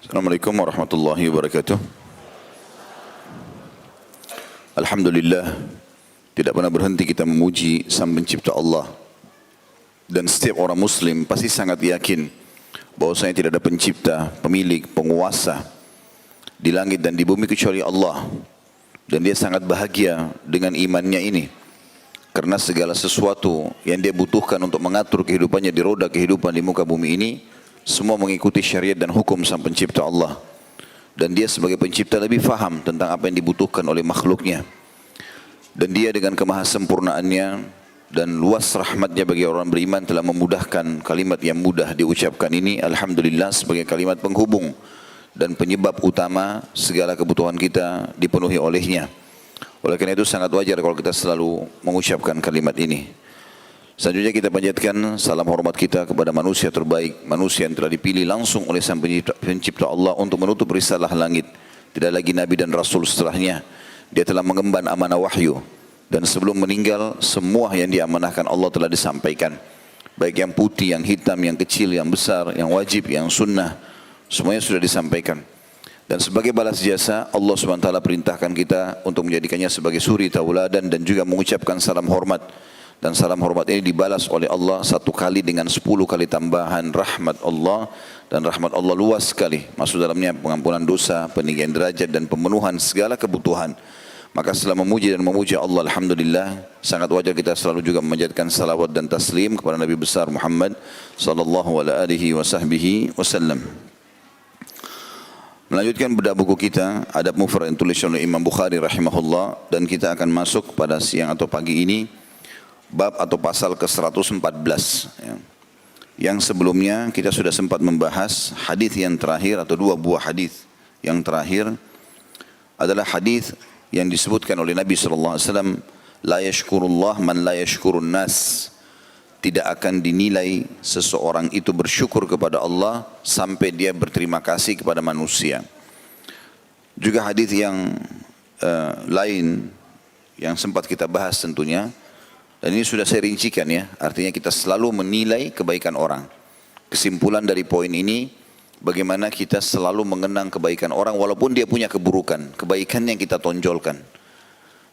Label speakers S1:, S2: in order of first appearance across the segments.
S1: Assalamualaikum warahmatullahi wabarakatuh. Alhamdulillah, tidak pernah berhenti kita memuji Sang Pencipta Allah. Dan setiap orang Muslim pasti sangat yakin bahwasanya tidak ada pencipta, pemilik, penguasa di langit dan di bumi kecuali Allah. Dan dia sangat bahagia dengan imannya ini. Karena segala sesuatu yang dia butuhkan untuk mengatur kehidupannya di roda kehidupan di muka bumi ini, semua mengikuti syariat dan hukum Sang Pencipta Allah. Dan dia sebagai pencipta lebih faham tentang apa yang dibutuhkan oleh makhluknya. Dan dia dengan kemahasempurnaannya dan luas rahmatnya bagi orang beriman telah memudahkan kalimat yang mudah diucapkan ini, Alhamdulillah, sebagai kalimat penghubung dan penyebab utama segala kebutuhan kita dipenuhi olehnya. Oleh karena itu sangat wajar kalau kita selalu mengucapkan kalimat ini. Selanjutnya kita panjatkan salam hormat kita kepada manusia terbaik, manusia yang telah dipilih langsung oleh Sang Pencipta Allah untuk menutup risalah langit. Tidak lagi Nabi dan Rasul setelahnya. Dia telah mengemban amanah wahyu. Dan sebelum meninggal, semua yang diamanahkan Allah telah disampaikan. Baik yang putih, yang hitam, yang kecil, yang besar, yang wajib, yang sunnah. Semuanya sudah disampaikan. Dan sebagai balas jasa, Allah SWT perintahkan kita untuk menjadikannya sebagai suri tauladan dan juga mengucapkan salam hormat. Dan salam hormat ini dibalas oleh Allah 1 kali dengan 10 kali tambahan rahmat Allah. Dan rahmat Allah luas sekali. Masuk dalamnya pengampunan dosa, peninggian derajat dan pemenuhan segala kebutuhan. Maka setelah memuji dan memuja Allah, Alhamdulillah, sangat wajar kita selalu juga memanjatkan salawat dan taslim kepada Nabi besar Muhammad sallallahu alaihi wasallam. Melanjutkan bedah buku kita, Adab Mufrad yang tulis oleh Imam Bukhari rahimahullah. Dan kita akan masuk pada siang atau pagi ini bab atau pasal ke-114 ya. Yang sebelumnya kita sudah sempat membahas hadis yang terakhir atau 2 buah hadis yang terakhir adalah hadis yang disebutkan oleh Nabi sallallahu alaihi wasallam, la yashkurullah man la yashkurun nas. Tidak akan dinilai seseorang itu bersyukur kepada Allah sampai dia berterima kasih kepada manusia. Juga hadis yang lain yang sempat kita bahas tentunya. Dan ini sudah saya rincikan ya, artinya kita selalu menilai kebaikan orang. Kesimpulan dari poin ini, bagaimana kita selalu mengenang kebaikan orang walaupun dia punya keburukan, kebaikan yang kita tonjolkan.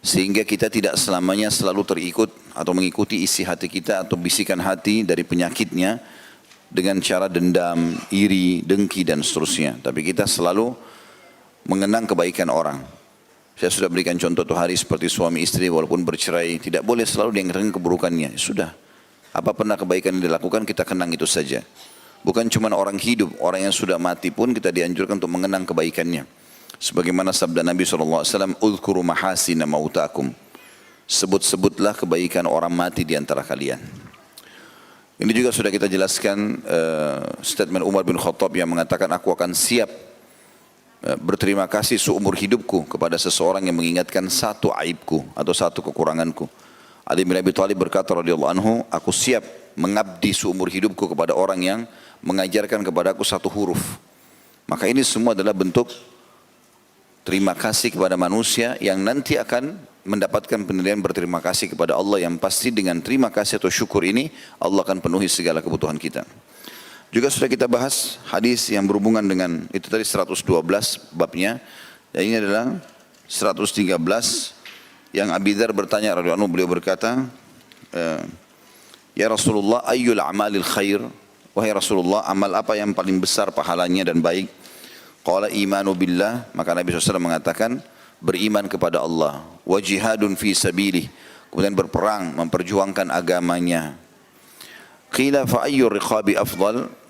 S1: Sehingga kita tidak selamanya selalu terikut atau mengikuti isi hati kita atau bisikan hati dari penyakitnya dengan cara dendam, iri, dengki dan seterusnya. Tapi kita selalu mengenang kebaikan orang. Saya sudah berikan contoh tuh hari seperti suami istri walaupun bercerai, tidak boleh selalu diingatkan keburukannya. Sudah, apa pernah kebaikan yang dilakukan kita kenang itu saja. Bukan cuma orang hidup, orang yang sudah mati pun kita dianjurkan untuk mengenang kebaikannya. Sebagaimana sabda Nabi SAW, Udhkuru mahasina mautakum. Sebut-sebutlah kebaikan orang mati di antara kalian. Ini juga sudah kita jelaskan statement Umar bin Khattab yang mengatakan, aku akan siap berterima kasih seumur hidupku kepada seseorang yang mengingatkan satu aibku atau satu kekuranganku. Ali bin Abi Thalib berkata radhiyallahu anhu, aku siap mengabdi seumur hidupku kepada orang yang mengajarkan kepadaku satu huruf. Maka ini semua adalah bentuk terima kasih kepada manusia yang nanti akan mendapatkan penilaian berterima kasih kepada Allah, yang pasti dengan terima kasih atau syukur ini Allah akan penuhi segala kebutuhan kita. Juga sudah kita bahas hadis yang berhubungan dengan itu tadi 112 babnya. Dan ini adalah 113 yang Abi Dzar bertanya radhiyallahu anhu, beliau berkata, ya Rasulullah, ayyul amalil khair? Wahai Rasulullah, amal apa yang paling besar pahalanya dan baik? Qala imanu billah, maka Nabi SAW mengatakan beriman kepada Allah, wa jihadun fi sabilih, kemudian berperang memperjuangkan agamanya. Qila fa ayyur riqabi afdal?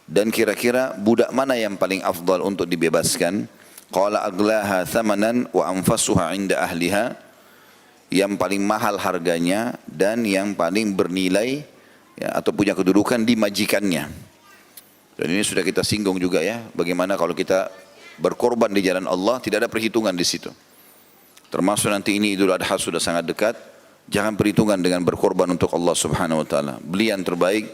S1: Dan kira-kira budak mana yang paling afdal untuk dibebaskan? Qala aglaha thamanan wa anfasuha inda ahliha. Yang paling mahal harganya dan yang paling bernilai ya, atau punya kedudukan di majikannya. Dan ini sudah kita singgung juga ya, bagaimana kalau kita berkorban di jalan Allah tidak ada perhitungan di situ. Termasuk nanti ini Idul Adha sudah sangat dekat, jangan perhitungan dengan berkorban untuk Allah Subhanahu wa taala. Beli yang terbaik,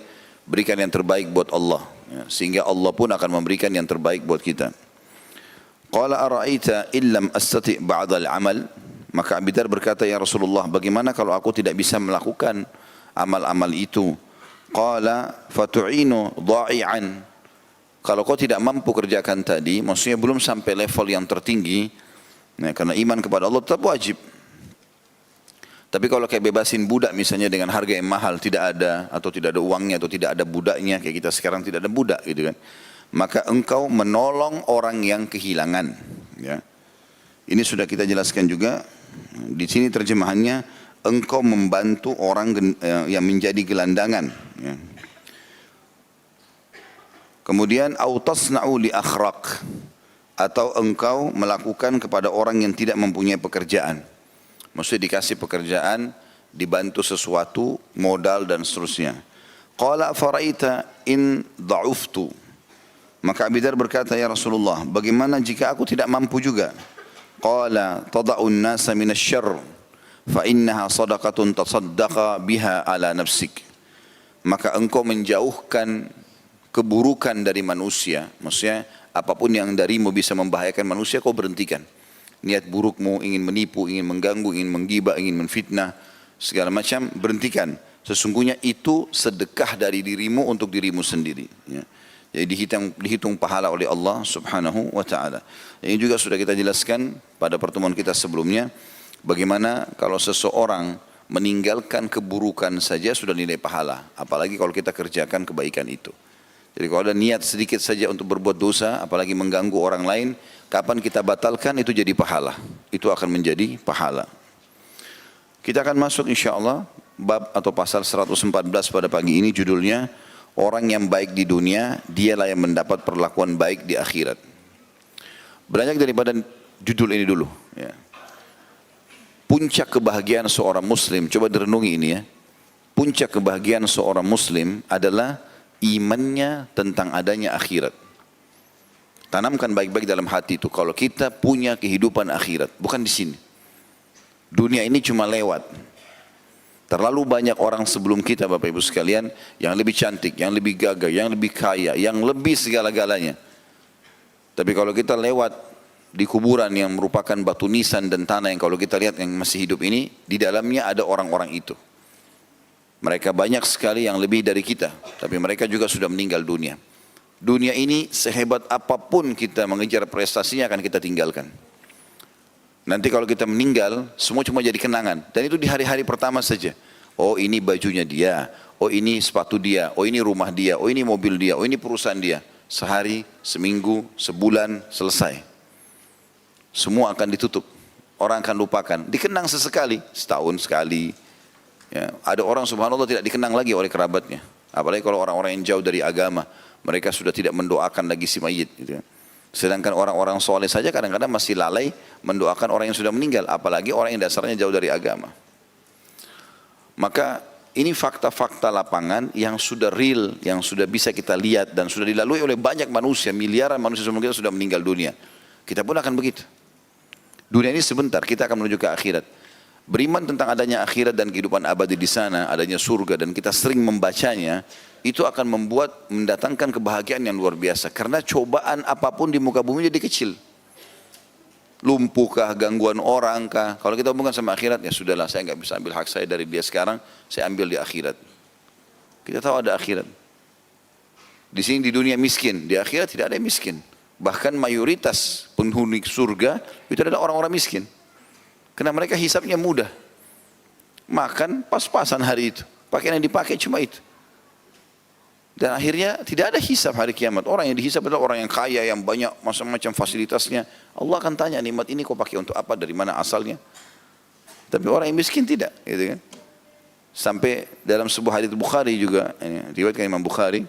S1: berikan yang terbaik buat Allah ya, sehingga Allah pun akan memberikan yang terbaik buat kita. Qala ara'aita illam astati' ba'dal amal? Maka Abi Dzar berkata, ya Rasulullah, bagaimana kalau aku tidak bisa melakukan amal-amal itu? Qala fatu'inu dha'i'an. Kalau kau tidak mampu kerjakan tadi, maksudnya belum sampai level yang tertinggi, nah, karena iman kepada Allah tetap wajib. Tapi kalau kayak bebasin budak misalnya dengan harga yang mahal, tidak ada, atau tidak ada uangnya, atau tidak ada budaknya, kayak kita sekarang tidak ada budak gitu kan. Maka engkau menolong orang yang kehilangan. Ya. Ini sudah kita jelaskan juga. Di sini terjemahannya, engkau membantu orang yang menjadi gelandangan. Ya. Kemudian autasna'u li akhraq, atau engkau melakukan kepada orang yang tidak mempunyai pekerjaan. Maksudnya dikasih pekerjaan, dibantu sesuatu, modal dan seterusnya. Qala faraita in dha'uftu. Maka Abi Dzar berkata, ya Rasulullah, bagaimana jika aku tidak mampu juga? Qala tada'un nasa minasyarr fa innaha sadaqatun tasaddaqa biha ala nafsik. Maka engkau menjauhkan keburukan dari manusia, maksudnya apapun yang darimu bisa membahayakan manusia, kau berhentikan. Niat burukmu, ingin menipu, ingin mengganggu, ingin menggibah, ingin menfitnah, segala macam, berhentikan. Sesungguhnya itu sedekah dari dirimu untuk dirimu sendiri. Ya. Jadi dihitung pahala oleh Allah subhanahu wa ta'ala. Ini juga sudah kita jelaskan pada pertemuan kita sebelumnya, bagaimana kalau seseorang meninggalkan keburukan saja sudah nilai pahala. Apalagi kalau kita kerjakan kebaikan itu. Jadi kalau ada niat sedikit saja untuk berbuat dosa, apalagi mengganggu orang lain, kapan kita batalkan itu jadi pahala. Itu akan menjadi pahala. Kita akan masuk insya Allah bab atau pasal 114 pada pagi ini, judulnya orang yang baik di dunia, dialah yang mendapat perlakuan baik di akhirat. Beranjak daripada judul ini dulu. Ya. Puncak kebahagiaan seorang muslim, coba direnungi ini ya. Puncak kebahagiaan seorang muslim adalah imannya tentang adanya akhirat. Tanamkan baik-baik dalam hati itu. Kalau kita punya kehidupan akhirat, bukan di sini. Dunia ini cuma lewat. Terlalu banyak orang sebelum kita, Bapak Ibu sekalian, yang lebih cantik, yang lebih gagah, yang lebih kaya, yang lebih segala-galanya. Tapi kalau kita lewat di kuburan yang merupakan batu nisan dan tanah yang kalau kita lihat yang masih hidup ini, di dalamnya ada orang-orang itu. Mereka banyak sekali yang lebih dari kita, tapi mereka juga sudah meninggal dunia. Dunia ini sehebat apapun kita mengejar prestasinya akan kita tinggalkan. Nanti kalau kita meninggal, semua cuma jadi kenangan. Dan itu di hari-hari pertama saja. Oh ini bajunya dia, oh ini sepatu dia, oh ini rumah dia, oh ini mobil dia, oh ini perusahaan dia. Sehari, seminggu, sebulan, selesai. Semua akan ditutup. Orang akan lupakan. Dikenang sesekali, setahun sekali. Ya, ada orang subhanallah tidak dikenang lagi oleh kerabatnya. Apalagi kalau orang-orang yang jauh dari agama, mereka sudah tidak mendoakan lagi si mayit. Gitu. Sedangkan orang-orang soleh saja kadang-kadang masih lalai mendoakan orang yang sudah meninggal, apalagi orang yang dasarnya jauh dari agama. Maka ini fakta-fakta lapangan yang sudah real, yang sudah bisa kita lihat dan sudah dilalui oleh banyak manusia, miliaran manusia sebelum kita sudah meninggal dunia. Kita pun akan begitu. Dunia ini sebentar, kita akan menuju ke akhirat. Beriman tentang adanya akhirat dan kehidupan abadi di sana, adanya surga dan kita sering membacanya, itu akan mendatangkan kebahagiaan yang luar biasa. Karena cobaan apapun di muka bumi jadi kecil. Lumpuh kah, gangguan orang kah, kalau kita hubungkan sama akhirat, ya sudahlah, saya nggak bisa ambil hak saya dari dia sekarang, saya ambil di akhirat. Kita tahu ada akhirat. Di sini di dunia miskin, di akhirat tidak ada yang miskin. Bahkan mayoritas penghuni surga itu adalah orang-orang miskin. Karena mereka hisapnya mudah. Makan pas-pasan hari itu. Pakaian yang dipakai cuma itu. Dan akhirnya tidak ada hisap hari kiamat. Orang yang dihisap adalah orang yang kaya, yang banyak macam-macam fasilitasnya. Allah akan tanya, nikmat ini kau pakai untuk apa, dari mana asalnya. Tapi orang yang miskin tidak. Gitu kan? Sampai dalam sebuah hadits Bukhari juga, riwayatkan Imam Bukhari,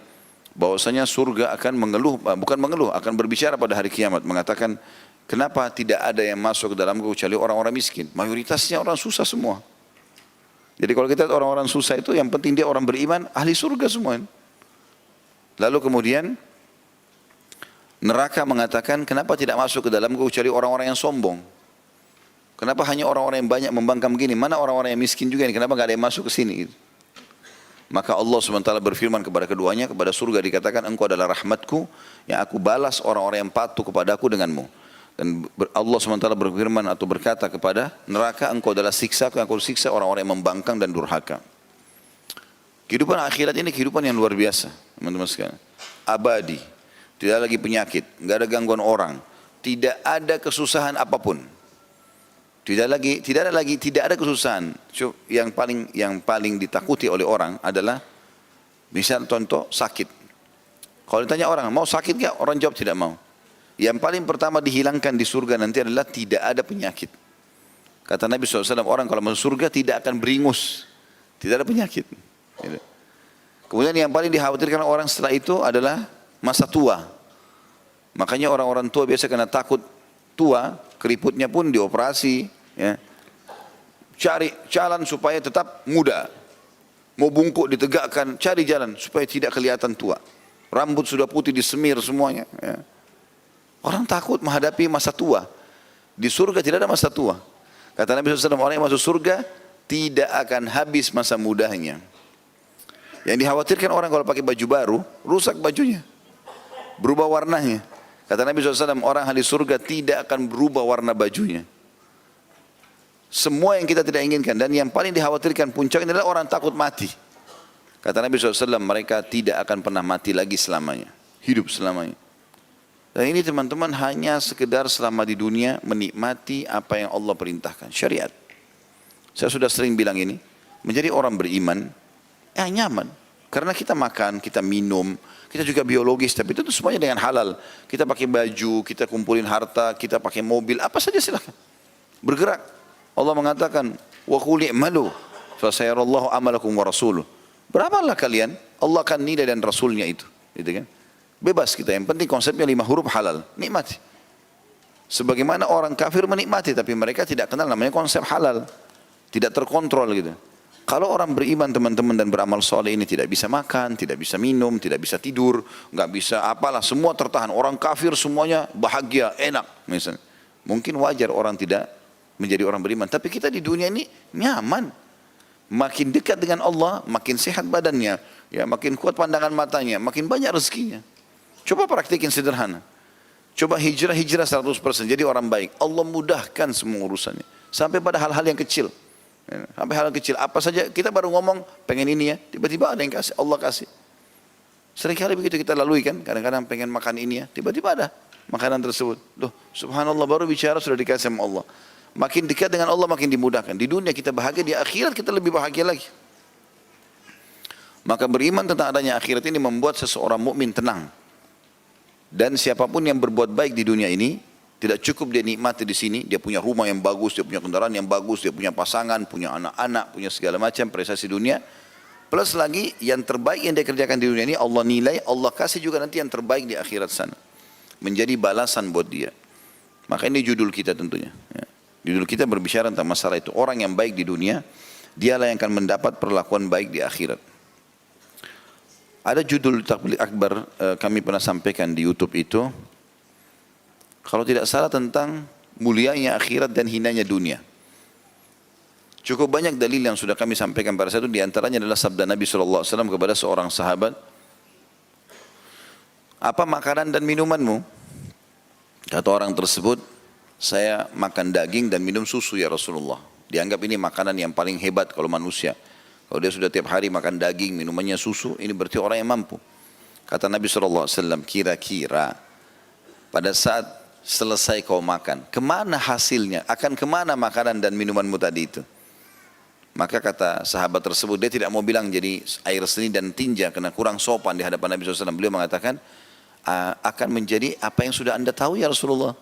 S1: bahwasanya surga akan mengeluh, bukan mengeluh, akan berbicara pada hari kiamat. Mengatakan, kenapa tidak ada yang masuk ke dalam kecuali orang-orang miskin? Mayoritasnya orang susah semua. Jadi kalau kita lihat orang-orang susah itu, yang penting dia orang beriman, ahli surga semua. Lalu kemudian neraka mengatakan, kenapa tidak masuk ke dalam kecuali orang-orang yang sombong? Kenapa hanya orang-orang yang banyak membangkang begini? Mana orang-orang yang miskin juga ini? Kenapa tidak ada yang masuk ke sini? Maka Allah SWT berfirman kepada keduanya, kepada surga dikatakan, engkau adalah rahmatku yang aku balas orang-orang yang patuh kepadaku denganmu. Dan Allah SWT berfirman atau berkata kepada neraka, engkau adalah siksaku yang aku siksa orang-orang yang membangkang dan durhaka. Kehidupan akhirat ini kehidupan yang luar biasa, teman-teman sekalian. Abadi. tidak lagi penyakit, nggak ada gangguan orang, tidak ada kesusahan apapun. Tidak ada kesusahan. Yang paling ditakuti oleh orang adalah misal contoh sakit. Kalau ditanya orang, mau sakit nggak? Orang jawab tidak mau. Yang paling pertama dihilangkan di surga nanti adalah tidak ada penyakit. Kata Nabi SAW, orang kalau masuk surga tidak akan beringus, tidak ada penyakit. Kemudian yang paling dikhawatirkan orang setelah itu adalah masa tua. Makanya orang-orang tua biasa kena takut tua, keriputnya pun dioperasi. Ya. Cari jalan supaya tetap muda. Mau bungkuk ditegakkan, cari jalan supaya tidak kelihatan tua. Rambut sudah putih disemir semuanya. Ya. Orang takut menghadapi masa tua. Di surga tidak ada masa tua. Kata Nabi SAW, orang yang masuk surga tidak akan habis masa mudanya. Yang dikhawatirkan orang kalau pakai baju baru, rusak bajunya. Berubah warnanya. Kata Nabi SAW, orang ahli surga tidak akan berubah warna bajunya. Semua yang kita tidak inginkan dan yang paling dikhawatirkan puncaknya adalah orang takut mati. Kata Nabi SAW, mereka tidak akan pernah mati lagi selamanya. Hidup selamanya. Dan ini teman-teman hanya sekedar selama di dunia menikmati apa yang Allah perintahkan. Syariat. Saya sudah sering bilang ini. Menjadi orang beriman, nyaman. Karena kita makan, kita minum, kita juga biologis. Tapi itu semuanya dengan halal. Kita pakai baju, kita kumpulin harta, kita pakai mobil, apa saja silakan. Bergerak. Allah mengatakan, wa qul i'malu fasayarallahu amalakum wa rasuluh. Beramallah kalian, Allah akan nilai dan rasulnya itu, gitu kan? Bebas kita, yang penting konsepnya 5 huruf halal, nikmati. Sebagaimana orang kafir menikmati, tapi mereka tidak kenal namanya konsep halal, tidak terkontrol gitu. Kalau orang beriman teman-teman dan beramal soleh ini tidak bisa makan, tidak bisa minum, tidak bisa tidur, nggak bisa apalah, semua tertahan. Orang kafir semuanya bahagia, enak, misalnya. Mungkin wajar orang tidak menjadi orang beriman. Tapi kita di dunia ini nyaman. Makin dekat dengan Allah, makin sehat badannya, ya, makin kuat pandangan matanya, makin banyak rezekinya. Coba praktikin sederhana. Coba hijrah 100%, jadi orang baik. Allah mudahkan semua urusannya. Sampai pada hal-hal yang kecil. Sampai hal kecil, apa saja, kita baru ngomong, pengen ini ya, tiba-tiba ada yang kasih, Allah kasih. Seringkali begitu kita lalui kan, kadang-kadang pengen makan ini ya, tiba-tiba ada makanan tersebut. Loh, subhanallah, baru bicara sudah dikasih sama Allah. Makin dekat dengan Allah makin dimudahkan. Di dunia kita bahagia, di akhirat kita lebih bahagia lagi. Maka beriman tentang adanya akhirat ini membuat seseorang mukmin tenang. Dan siapapun yang berbuat baik di dunia ini, tidak cukup dia nikmati di sini, dia punya rumah yang bagus, dia punya kendaraan yang bagus, dia punya pasangan, punya anak-anak, punya segala macam prestasi dunia. Plus lagi yang terbaik yang dia kerjakan di dunia ini Allah nilai, Allah kasih juga nanti yang terbaik di akhirat sana. Menjadi balasan buat dia. Maka ini judul kita tentunya. Ya. Judul kita berbicara tentang masalah itu. Orang yang baik di dunia, dialah yang akan mendapat perlakuan baik di akhirat. Ada judul Tabligh Akbar kami pernah sampaikan di YouTube itu, kalau tidak salah tentang mulianya akhirat dan hinanya dunia. Cukup banyak dalil yang sudah kami sampaikan pada saat itu, diantaranya adalah sabda Nabi SAW kepada seorang sahabat, apa makanan dan minumanmu? Kata orang tersebut, saya makan daging dan minum susu ya Rasulullah. Dianggap ini makanan yang paling hebat kalau manusia. Kalau dia sudah tiap hari makan daging, minumannya susu, ini berarti orang yang mampu. Kata Nabi SAW, kira-kira pada saat selesai kau makan, kemana hasilnya? Akan kemana makanan dan minumanmu tadi itu? Maka kata sahabat tersebut, dia tidak mau bilang jadi air seni dan tinja karena kurang sopan di hadapan Nabi SAW. Beliau mengatakan, akan menjadi apa yang sudah anda tahu ya Rasulullah.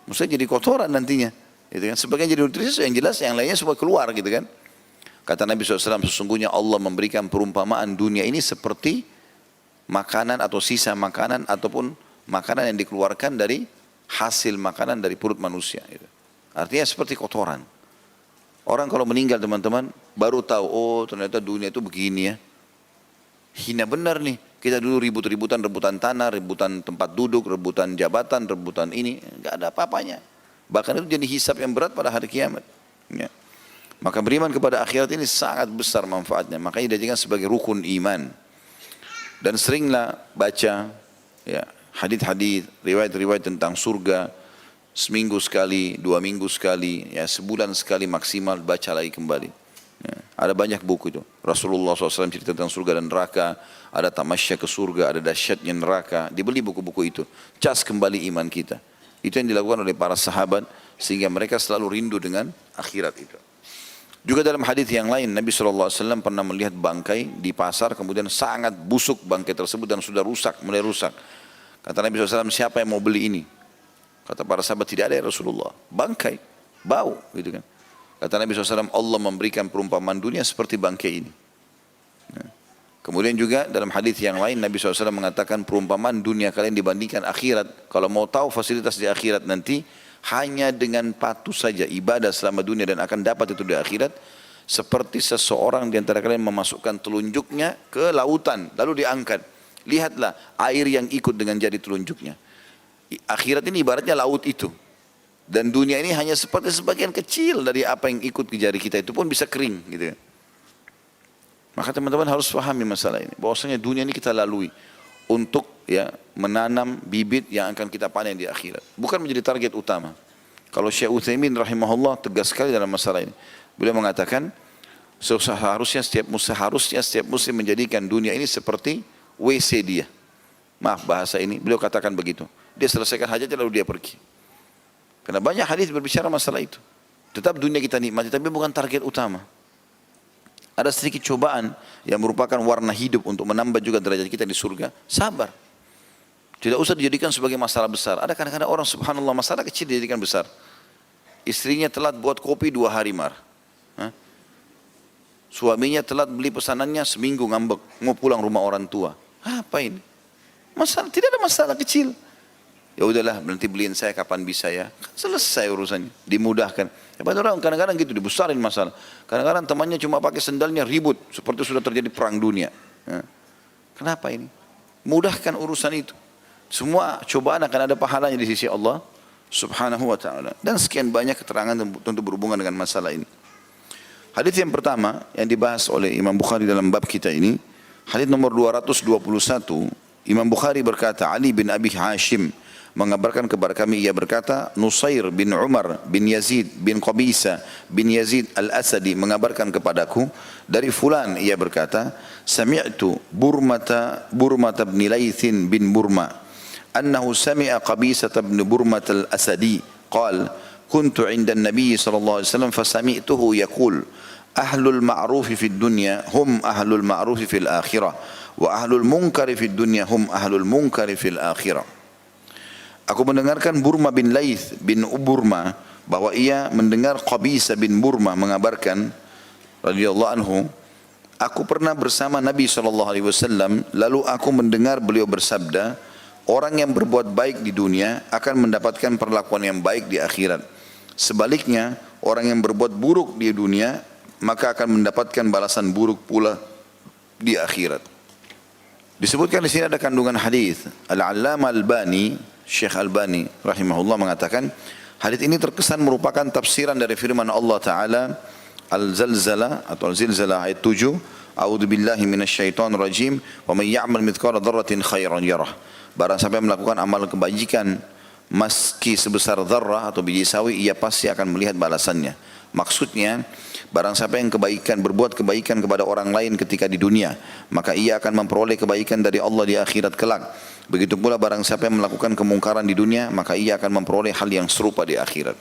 S1: Maksudnya jadi kotoran nantinya. Gitu kan? Sebagian jadi nutrisi yang jelas, yang lainnya semua keluar gitu kan. Kata Nabi SAW, sesungguhnya Allah memberikan perumpamaan dunia ini seperti makanan atau sisa makanan ataupun makanan yang dikeluarkan dari hasil makanan dari perut manusia. Gitu. Artinya seperti kotoran. Orang kalau meninggal teman-teman baru tahu, oh ternyata dunia itu begini ya. Hina benar nih. Kita dulu ribut-ributan, rebutan tanah, rebutan tempat duduk, rebutan jabatan, rebutan ini. Enggak ada apa-apanya. Bahkan itu jadi hisab yang berat pada hari kiamat. Ya. Maka beriman kepada akhirat ini sangat besar manfaatnya. Makanya dijadikan sebagai rukun iman. Dan seringlah baca ya, hadis-hadis, riwayat-riwayat tentang surga. Seminggu sekali, 2 minggu sekali, ya, sebulan sekali maksimal baca lagi kembali. Ya, ada banyak buku itu. Rasulullah SAW cerita tentang surga dan neraka, ada tamasya ke surga, ada dahsyatnya neraka. Dibeli buku-buku itu, cas kembali iman kita. Itu yang dilakukan oleh para sahabat sehingga mereka selalu rindu dengan akhirat itu. Juga dalam hadis yang lain Nabi SAW pernah melihat bangkai di pasar, kemudian sangat busuk bangkai tersebut dan sudah rusak, mulai rusak. Kata Nabi SAW, siapa yang mau beli ini? Kata para sahabat, tidak ada ya Rasulullah, bangkai, bau gitu kan. Kata Nabi SAW, Allah memberikan perumpamaan dunia seperti bangkai ini. Nah. Kemudian juga dalam hadis yang lain Nabi SAW mengatakan perumpamaan dunia kalian dibandingkan akhirat. Kalau mau tahu fasilitas di akhirat nanti, hanya dengan patuh saja ibadah selama dunia dan akan dapat itu di akhirat. Seperti seseorang di antara kalian memasukkan telunjuknya ke lautan lalu diangkat. Lihatlah air yang ikut dengan jari telunjuknya. Akhirat ini ibaratnya laut itu. Dan dunia ini hanya seperti sebagian kecil dari apa yang ikut ke jari kita, itu pun bisa kering gitu. Maka teman-teman harus pahami masalah ini. Bahwasanya dunia ini kita lalui untuk ya menanam bibit yang akan kita panen di akhirat. Bukan menjadi target utama. Kalau Syekh Utsaimin rahimahullah tegas sekali dalam masalah ini. Beliau mengatakan seharusnya setiap muslim menjadikan dunia ini seperti WC dia. Maaf bahasa ini, beliau katakan begitu. Dia selesaikan hajatnya lalu dia pergi. Karena banyak hadis berbicara masalah itu. Tetap dunia kita nikmati tapi bukan target utama. Ada sedikit cobaan yang merupakan warna hidup untuk menambah juga derajat kita di surga. Sabar. Tidak usah dijadikan sebagai masalah besar. Ada kadang-kadang orang subhanallah masalah kecil dijadikan besar. Istrinya telat buat kopi 2 hari marah. Suaminya telat beli pesanannya seminggu ngambek. Mau pulang rumah orang tua. Apa ini? Masalah, tidak ada masalah kecil. Ya udahlah nanti beliin saya kapan bisa ya. Kan selesai urusannya. Dimudahkan. Ya, orang kadang-kadang gitu dibesarin masalah. Kadang-kadang temannya cuma pakai sendalnya ribut. Seperti sudah terjadi perang dunia. Ya. Kenapa ini? Mudahkan urusan itu. Semua cobaan akan ada pahalanya di sisi Allah subhanahu wa ta'ala. Dan sekian banyak keterangan tentu berhubungan dengan masalah ini. Hadis yang pertama yang dibahas oleh Imam Bukhari dalam bab kita ini. Hadis nomor 221. Imam Bukhari berkata, Ali bin Abi Hashim mengabarkan kepada kami, ia berkata, Nusair bin Umar bin Yazid bin Qabisa bin Yazid al-Asadi mengabarkan kepadaku dari fulan, ia berkata, sami'tu Burmata bin Laythin bin Burma annahu sami'a Qabisa bin Burmata al-Asadi qal kuntu 'inda an-nabiy sallallahu alaihi wasallam fasami'tuhu yaqul ahlul ma'ruf fi dunya hum ahlul ma'ruf fil akhirah wa ahlul munkari fid dunya hum ahlul munkari fil akhirah. Aku mendengarkan Burma bin Layth bin Burma bahwa ia mendengar Qabisa bin Burma mengabarkan radhiyallahu anhu, aku pernah bersama Nabi SAW lalu aku mendengar beliau bersabda, orang yang berbuat baik di dunia akan mendapatkan perlakuan yang baik di akhirat. Sebaliknya, orang yang berbuat buruk di dunia maka akan mendapatkan balasan buruk pula di akhirat. Disebutkan di sini ada kandungan hadis. Al-Allamah Al-Albani, Syekh Albani rahimahullah mengatakan hadis ini terkesan merupakan tafsiran dari firman Allah Ta'ala Al-Zalzalah atau Al-Zilzalah ayat 7, A'udzubillahi minasyaitonir rajim, wa may ya'mal mithqala dzarratin khairan yarah. Barang siapa yang melakukan amal kebajikan meski sebesar dzarrah atau biji sawi, ia pasti akan melihat balasannya. Maksudnya, barang siapa yang berbuat kebaikan kepada orang lain ketika di dunia, maka ia akan memperoleh kebaikan dari Allah di akhirat kelak. Begitu pula barang siapa yang melakukan kemungkaran di dunia, maka ia akan memperoleh hal yang serupa di akhirat.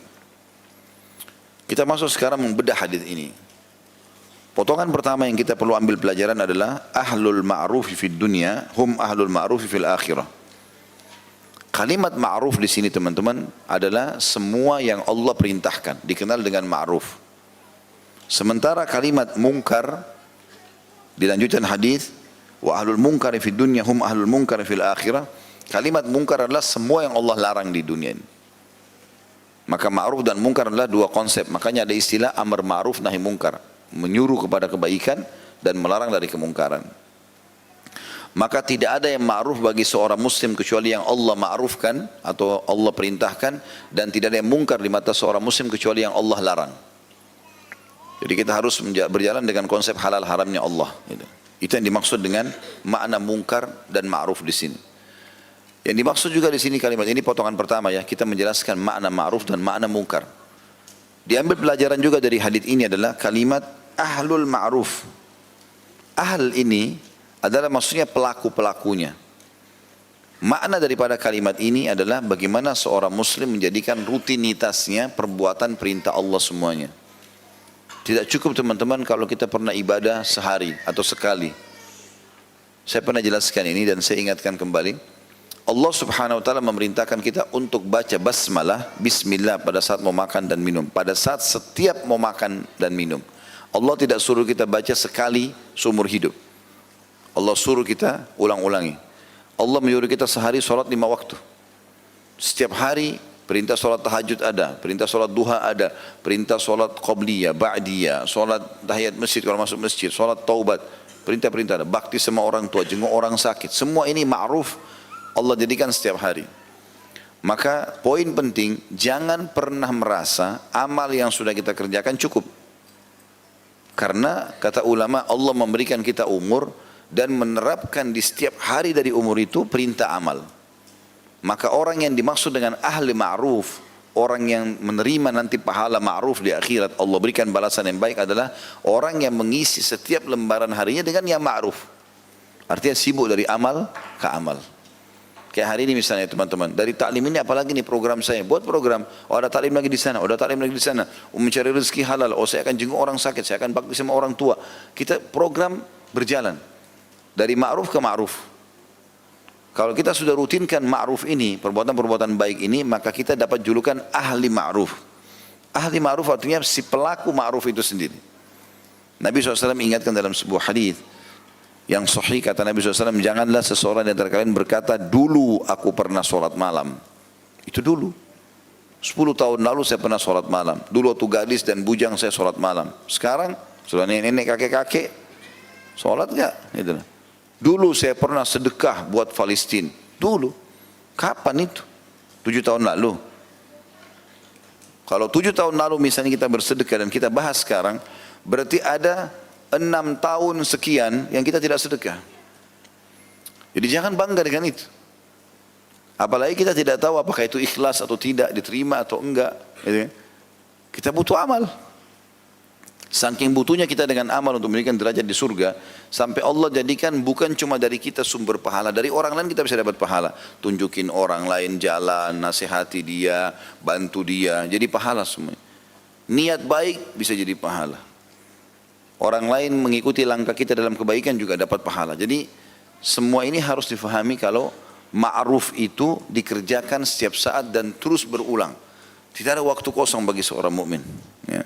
S1: Kita masuk sekarang membedah hadis ini. Potongan pertama yang kita perlu ambil pelajaran adalah ahlul ma'rufi fid dunya hum ahlul ma'rufi fil akhirah. Kalimat ma'ruf di sini teman-teman adalah semua yang Allah perintahkan, dikenal dengan ma'ruf. Sementara kalimat mungkar dilanjutkan hadis wa ahlul munkari fid dunya hum ahlul munkari fil akhirah. Kalimat mungkar adalah semua yang Allah larang di dunia ini. Maka ma'ruf dan mungkar adalah dua konsep. Makanya ada istilah amar ma'ruf nahi mungkar, menyuruh kepada kebaikan dan melarang dari kemungkaran. Maka tidak ada yang ma'ruf bagi seorang muslim kecuali yang Allah ma'rufkan atau Allah perintahkan, dan tidak ada yang mungkar di mata seorang muslim kecuali yang Allah larang. Jadi kita harus berjalan dengan konsep halal haramnya Allah. Itu yang dimaksud dengan makna mungkar dan ma'ruf di sini. Yang dimaksud juga di sini kalimat ini potongan pertama ya, kita menjelaskan makna ma'ruf dan makna mungkar. Diambil pelajaran juga dari hadis ini adalah kalimat ahlul ma'ruf. Ahl ini adalah maksudnya pelaku-pelakunya. Makna daripada kalimat ini adalah bagaimana seorang muslim menjadikan rutinitasnya perbuatan perintah Allah semuanya. Tidak cukup teman-teman kalau kita pernah ibadah sehari atau sekali. Saya pernah jelaskan ini dan saya ingatkan kembali. Allah subhanahu wa ta'ala memerintahkan kita untuk baca basmalah, bismillah pada saat mau makan dan minum. Pada saat setiap mau makan dan minum. Allah tidak suruh kita baca sekali seumur hidup. Allah suruh kita ulang-ulangi. Allah menyuruh kita sehari sholat 5 waktu. Setiap hari perintah sholat tahajud ada, perintah sholat duha ada, perintah sholat qabliyah, ba'diyah, sholat tahiyat masjid kalau masuk masjid, sholat taubat, perintah-perintah ada, bakti sama orang tua, jenguk orang sakit. Semua ini ma'ruf Allah jadikan setiap hari. Maka poin penting, jangan pernah merasa amal yang sudah kita kerjakan cukup. Karena kata ulama Allah memberikan kita umur dan menerapkan di setiap hari dari umur itu perintah amal. Maka orang yang dimaksud dengan ahli ma'ruf, orang yang menerima nanti pahala ma'ruf di akhirat, Allah berikan balasan yang baik adalah orang yang mengisi setiap lembaran harinya dengan yang ma'ruf. Artinya sibuk dari amal ke amal. Kayak hari ini misalnya teman-teman, dari taklim ini apalagi nih program saya, buat program, oh ada taklim lagi di sana, oh ada taklim lagi di sana, mencari rezeki halal, oh saya akan jenguk orang sakit, saya akan bakti sama orang tua. Kita program berjalan dari ma'ruf ke ma'ruf. Kalau kita sudah rutinkan ma'ruf ini, perbuatan-perbuatan baik ini, maka kita dapat julukan ahli ma'ruf. Ahli ma'ruf artinya si pelaku ma'ruf itu sendiri. Nabi SAW ingatkan dalam sebuah hadis yang sahih, kata Nabi SAW, janganlah seseorang di antara kalian berkata, dulu aku pernah sholat malam. Itu dulu. 10 tahun lalu saya pernah sholat malam. Dulu waktu gadis dan bujang saya sholat malam. Sekarang sudah nenek-nenek, kakek-kakek, sholat enggak? Gitu. Dulu saya pernah sedekah buat Palestina. Dulu. Kapan itu? 7 tahun lalu. Kalau 7 tahun lalu misalnya kita bersedekah dan kita bahas sekarang, berarti ada 6 tahun sekian yang kita tidak sedekah. Jadi jangan bangga dengan itu. Apalagi kita tidak tahu apakah itu ikhlas atau tidak, diterima atau enggak. Kita butuh amal. Saking butuhnya kita dengan amal untuk memberikan derajat di surga, sampai Allah jadikan bukan cuma dari kita sumber pahala, dari orang lain kita bisa dapat pahala. Tunjukin orang lain jalan, nasihati dia, bantu dia, jadi pahala semua. Niat baik bisa jadi pahala. Orang lain mengikuti langkah kita dalam kebaikan juga dapat pahala. Jadi semua ini harus difahami kalau ma'ruf itu dikerjakan setiap saat dan terus berulang. Tidak ada waktu kosong bagi seorang mukmin. Ya.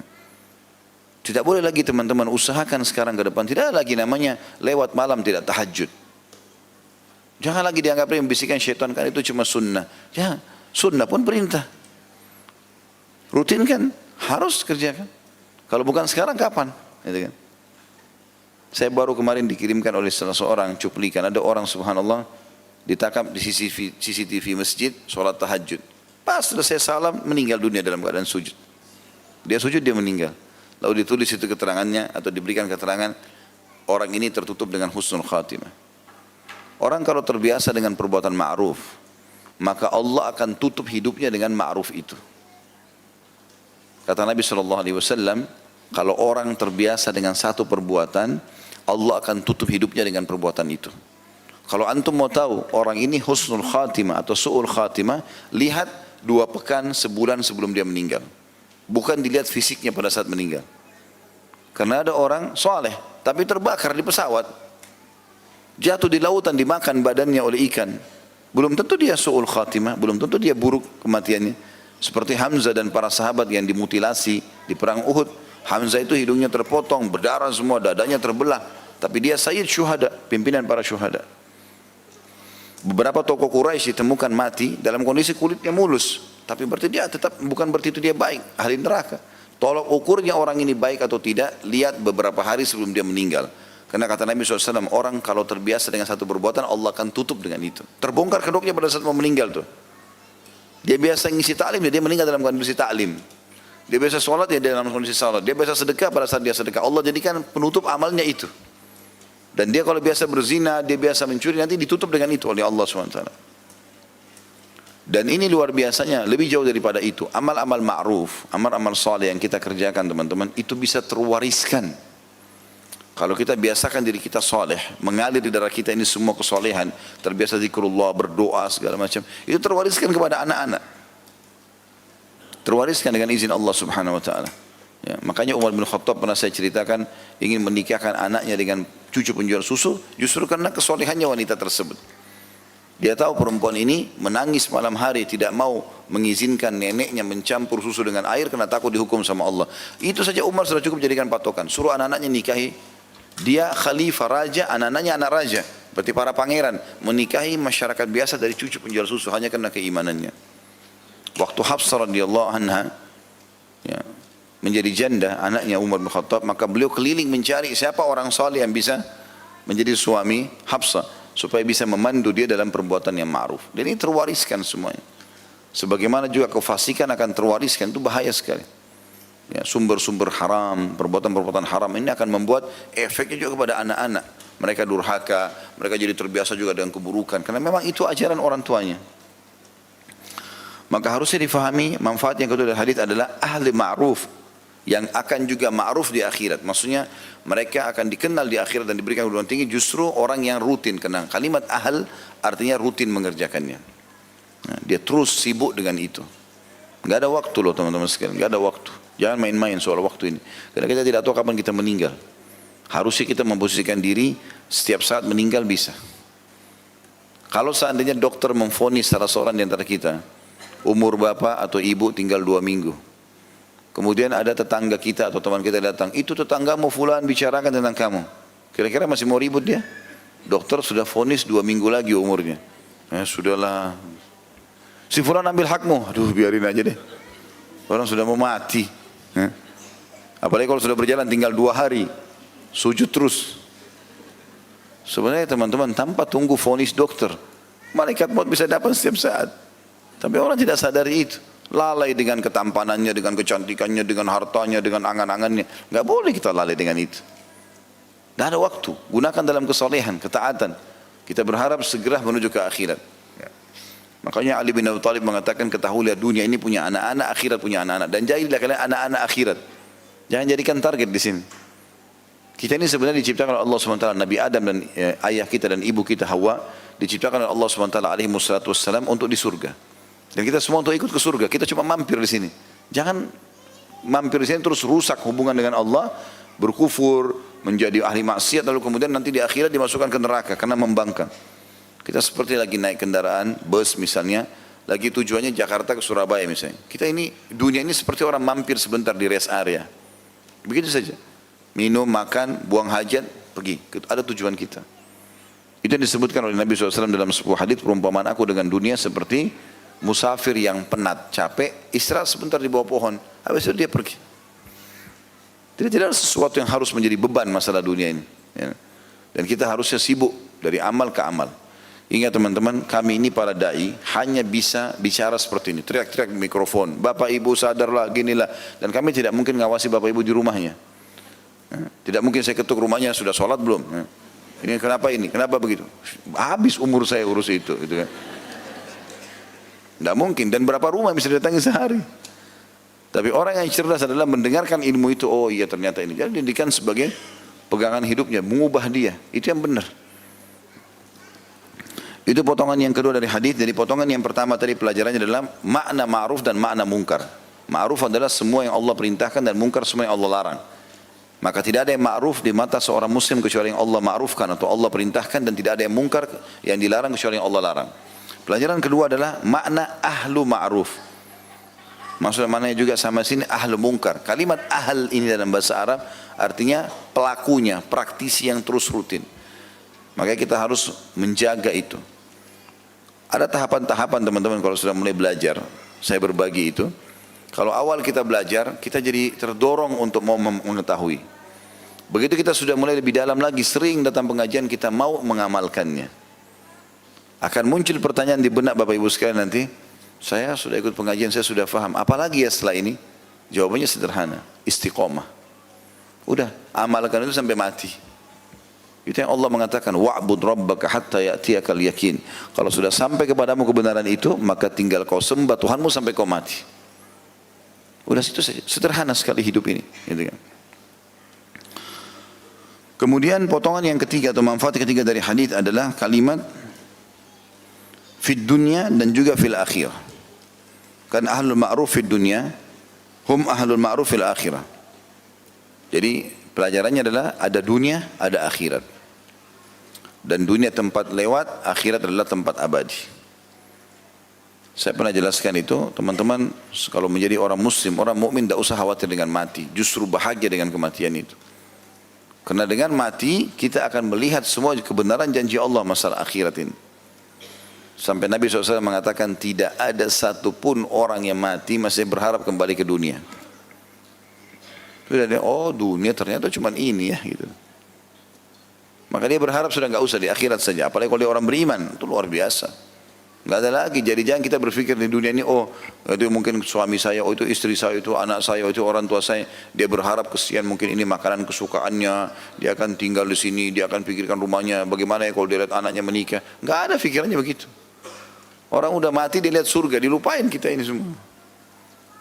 S1: Tidak boleh lagi teman-teman usahakan sekarang ke depan. Tidak ada lagi namanya lewat malam tidak tahajud. Jangan lagi dianggap membisikkan syaitan kan itu cuma sunnah. Ya, sunnah pun perintah. Rutinkan, harus kerjakan. Kalau bukan sekarang kapan? Gitu kan. Saya baru kemarin dikirimkan oleh salah seorang cuplikan, ada orang subhanallah ditangkap di CCTV masjid sholat tahajud. Pas selesai salam meninggal dunia dalam keadaan sujud. Dia sujud, dia meninggal. Lalu ditulis itu keterangannya atau diberikan keterangan orang ini tertutup dengan husnul khatimah. Orang kalau terbiasa dengan perbuatan ma'ruf, maka Allah akan tutup hidupnya dengan ma'ruf itu. Kata Nabi SAW, kalau orang terbiasa dengan satu perbuatan, Allah akan tutup hidupnya dengan perbuatan itu. Kalau antum mau tahu orang ini husnul khatimah atau su'ul khatimah, lihat 2 pekan, sebulan sebelum dia meninggal. Bukan dilihat fisiknya pada saat meninggal. Karena ada orang soleh, tapi terbakar di pesawat. Jatuh di lautan, dimakan badannya oleh ikan. Belum tentu dia su'ul khatimah, belum tentu dia buruk kematiannya. Seperti Hamzah dan para sahabat yang dimutilasi di perang Uhud. Hamzah itu hidungnya terpotong, berdarah semua, dadanya terbelah. Tapi dia sayyid syuhada, pimpinan para syuhada. Beberapa tokoh Quraisy ditemukan mati dalam kondisi kulitnya mulus. Tapi berarti dia tetap, bukan berarti itu dia baik, ahli neraka. Tolok ukurnya orang ini baik atau tidak, lihat beberapa hari sebelum dia meninggal. Karena kata Nabi SAW, orang kalau terbiasa dengan satu perbuatan, Allah akan tutup dengan itu. Terbongkar kedoknya pada saat mau meninggal tuh. Dia biasa ngisi taklim, dia meninggal dalam kondisi taklim. Dia biasa sholat, dia dalam kondisi sholat. Dia biasa sedekah pada saat dia sedekah. Allah jadikan penutup amalnya itu. Dan dia kalau biasa berzina, dia biasa mencuri, nanti ditutup dengan itu oleh Allah SWT. Dan ini luar biasanya, lebih jauh daripada itu. Amal-amal ma'ruf, amal-amal saleh yang kita kerjakan teman-teman, itu bisa terwariskan. Kalau kita biasakan diri kita soleh, mengalir di darah kita ini semua kesolehan, terbiasa zikrullah, berdoa segala macam, itu terwariskan kepada anak-anak. Terwariskan dengan izin Allah Subhanahu wa taala. Ya, makanya Umar bin Khattab pernah saya ceritakan ingin menikahkan anaknya dengan cucu penjual susu, justru karena kesolehannya wanita tersebut. Dia tahu perempuan ini menangis malam hari, tidak mau mengizinkan neneknya mencampur susu dengan air karena takut dihukum sama Allah. Itu saja Umar sudah cukup jadikan patokan. Suruh anak-anaknya nikahi. Dia khalifah raja, anak-anaknya anak raja. Berarti para pangeran menikahi masyarakat biasa dari cucu penjual susu hanya karena keimanannya. Waktu Hafsah radhiyallahu anha ya, menjadi janda, anaknya Umar bin Khattab, maka beliau keliling mencari siapa orang saleh yang bisa menjadi suami Hafsah, supaya bisa memandu dia dalam perbuatan yang ma'ruf. Dan ini terwariskan semuanya. Sebagaimana juga kefasikan akan terwariskan, itu bahaya sekali. Ya, sumber-sumber haram, perbuatan-perbuatan haram ini akan membuat efeknya juga kepada anak-anak. Mereka durhaka, mereka jadi terbiasa juga dengan keburukan. Karena memang itu ajaran orang tuanya. Maka harusnya difahami manfaat yang kedua dari hadis adalah ahli ma'ruf. Yang akan juga ma'ruf di akhirat. Maksudnya mereka akan dikenal di akhirat dan diberikan kedudukan tinggi justru orang yang rutin. Karena kalimat ahl artinya rutin mengerjakannya. Nah, dia terus sibuk dengan itu. Gak ada waktu loh teman-teman sekalian, gak ada waktu. Jangan main-main soal waktu ini. Karena kita tidak tahu kapan kita meninggal. Harusnya kita memposisikan diri setiap saat meninggal bisa. Kalau seandainya dokter memvonis salah seorang di antara kita, umur bapak atau ibu tinggal 2 minggu. Kemudian ada tetangga kita atau teman kita datang, itu tetanggamu fulan bicarakan tentang kamu. Kira-kira masih mau ribut dia? Dokter sudah vonis 2 minggu lagi umurnya. Sudahlah. Si fulan ambil hakmu. Aduh biarin aja deh. Orang sudah mau mati. Apalagi kalau sudah berjalan tinggal 2 hari. Sujud terus. Sebenarnya teman-teman tanpa tunggu vonis dokter, malaikat maut bisa datang setiap saat. Tapi orang tidak sadari itu. Lalai dengan ketampanannya, dengan kecantikannya, dengan hartanya, dengan angan-angannya. Gak boleh kita lalai dengan itu. Tidak ada waktu. Gunakan dalam kesolehan, ketaatan. Kita berharap segera menuju ke akhirat. Makanya Ali bin Abi Thalib mengatakan, ketahuilah dunia ini punya anak-anak, akhirat punya anak-anak. Dan jadilah kalian anak-anak akhirat. Jangan jadikan target di sini. Kita ini sebenarnya diciptakan oleh Allah SWT. Nabi Adam dan ayah kita dan ibu kita Hawa diciptakan oleh Allah SWT alaihi wassalam untuk di surga. Dan kita semua untuk ikut ke surga. Kita cuma mampir di sini. Jangan mampir di sini terus rusak hubungan dengan Allah, berkufur, menjadi ahli maksiat, lalu kemudian nanti di akhirat dimasukkan ke neraka karena membangkang. Kita seperti lagi naik kendaraan bus misalnya, lagi tujuannya Jakarta ke Surabaya misalnya. Kita ini dunia ini seperti orang mampir sebentar di rest area. Begitu saja. Minum, makan, buang hajat, pergi. Ada tujuan kita. Itu yang disebutkan oleh Nabi SAW dalam sebuah hadits, perumpamaan aku dengan dunia seperti musafir yang penat, capek, istirahat sebentar di bawah pohon, habis itu dia pergi. Tidak ada sesuatu yang harus menjadi beban masalah dunia ini. Ya. Dan kita harusnya sibuk dari amal ke amal. Ingat teman-teman, kami ini para da'i hanya bisa bicara seperti ini, teriak-teriak di mikrofon, Bapak Ibu sadarlah, ginilah. Dan kami tidak mungkin ngawasi Bapak Ibu di rumahnya. Tidak mungkin saya ketuk rumahnya, sudah sholat belum? Ini kenapa ini? Kenapa begitu? Habis umur saya urus itu. Gitu kan. Tidak mungkin. Dan berapa rumah bisa didatangi sehari? Tapi orang yang cerdas adalah mendengarkan ilmu itu. Oh iya ternyata ini. Jadi dijadikan sebagai pegangan hidupnya. Mengubah dia. Itu yang benar. Itu potongan yang kedua dari hadis. Jadi potongan yang pertama tadi pelajarannya adalah makna ma'ruf dan makna mungkar. Ma'ruf adalah semua yang Allah perintahkan dan mungkar semua yang Allah larang. Maka tidak ada yang ma'ruf di mata seorang muslim kecuali yang Allah ma'rufkan atau Allah perintahkan, dan tidak ada yang mungkar yang dilarang kecuali yang Allah larang. Pelajaran kedua adalah makna ahlu ma'ruf. Maksudnya maknanya juga sama sini ahlu mungkar. Kalimat ahl ini dalam bahasa Arab artinya pelakunya, praktisi yang terus rutin. Makanya kita harus menjaga itu. Ada tahapan-tahapan teman-teman kalau sudah mulai belajar. Saya berbagi itu. Kalau awal kita belajar, kita jadi terdorong untuk mau mengetahui. Begitu kita sudah mulai lebih dalam lagi, sering datang pengajian, kita mau mengamalkannya. Akan muncul pertanyaan di benak Bapak Ibu sekalian nanti, saya sudah ikut pengajian, saya sudah faham. Apalagi ya setelah ini? Jawabannya sederhana, istiqomah. Udah, amalkan itu sampai mati. Itu yang Allah mengatakan, wa'bud rabbaka hatta ya'tiyakal yakin. Kalau sudah sampai kepadamu kebenaran itu, maka tinggal kau sembah Tuhanmu sampai kau mati. Udah situ saja, sederhana sekali hidup ini. Gitu kan. Kemudian potongan yang ketiga atau manfaat ketiga dari hadis adalah kalimat fid dunya dan juga fil akhir. Kan ahlul ma'ruf fid dunya hum ahlul ma'ruf fil akhirah. Jadi pelajarannya adalah ada dunia, ada akhirat. Dan dunia tempat lewat, akhirat adalah tempat abadi. Saya pernah jelaskan itu, teman-teman, kalau menjadi orang muslim, orang mukmin tidak usah khawatir dengan mati, justru bahagia dengan kematian itu. Karena dengan mati kita akan melihat semua kebenaran janji Allah masalah akhirat ini. Sampai Nabi SAW mengatakan tidak ada satupun orang yang mati masih berharap kembali ke dunia. Sudah dia, oh dunia ternyata cuma ini ya gitu. Maka dia berharap sudah nggak usah di akhirat saja. Apalagi kalau dia orang beriman, itu luar biasa. Nggak ada lagi. Jadi jangan kita berpikir di dunia ini, oh itu mungkin suami saya, oh itu istri saya, itu anak saya, oh itu orang tua saya. Dia berharap kesian mungkin ini makanan kesukaannya. Dia akan tinggal di sini, dia akan pikirkan rumahnya. Bagaimana ya kalau dia lihat anaknya menikah. Nggak ada pikirannya begitu. Orang udah mati dia lihat surga, dilupain kita ini semua.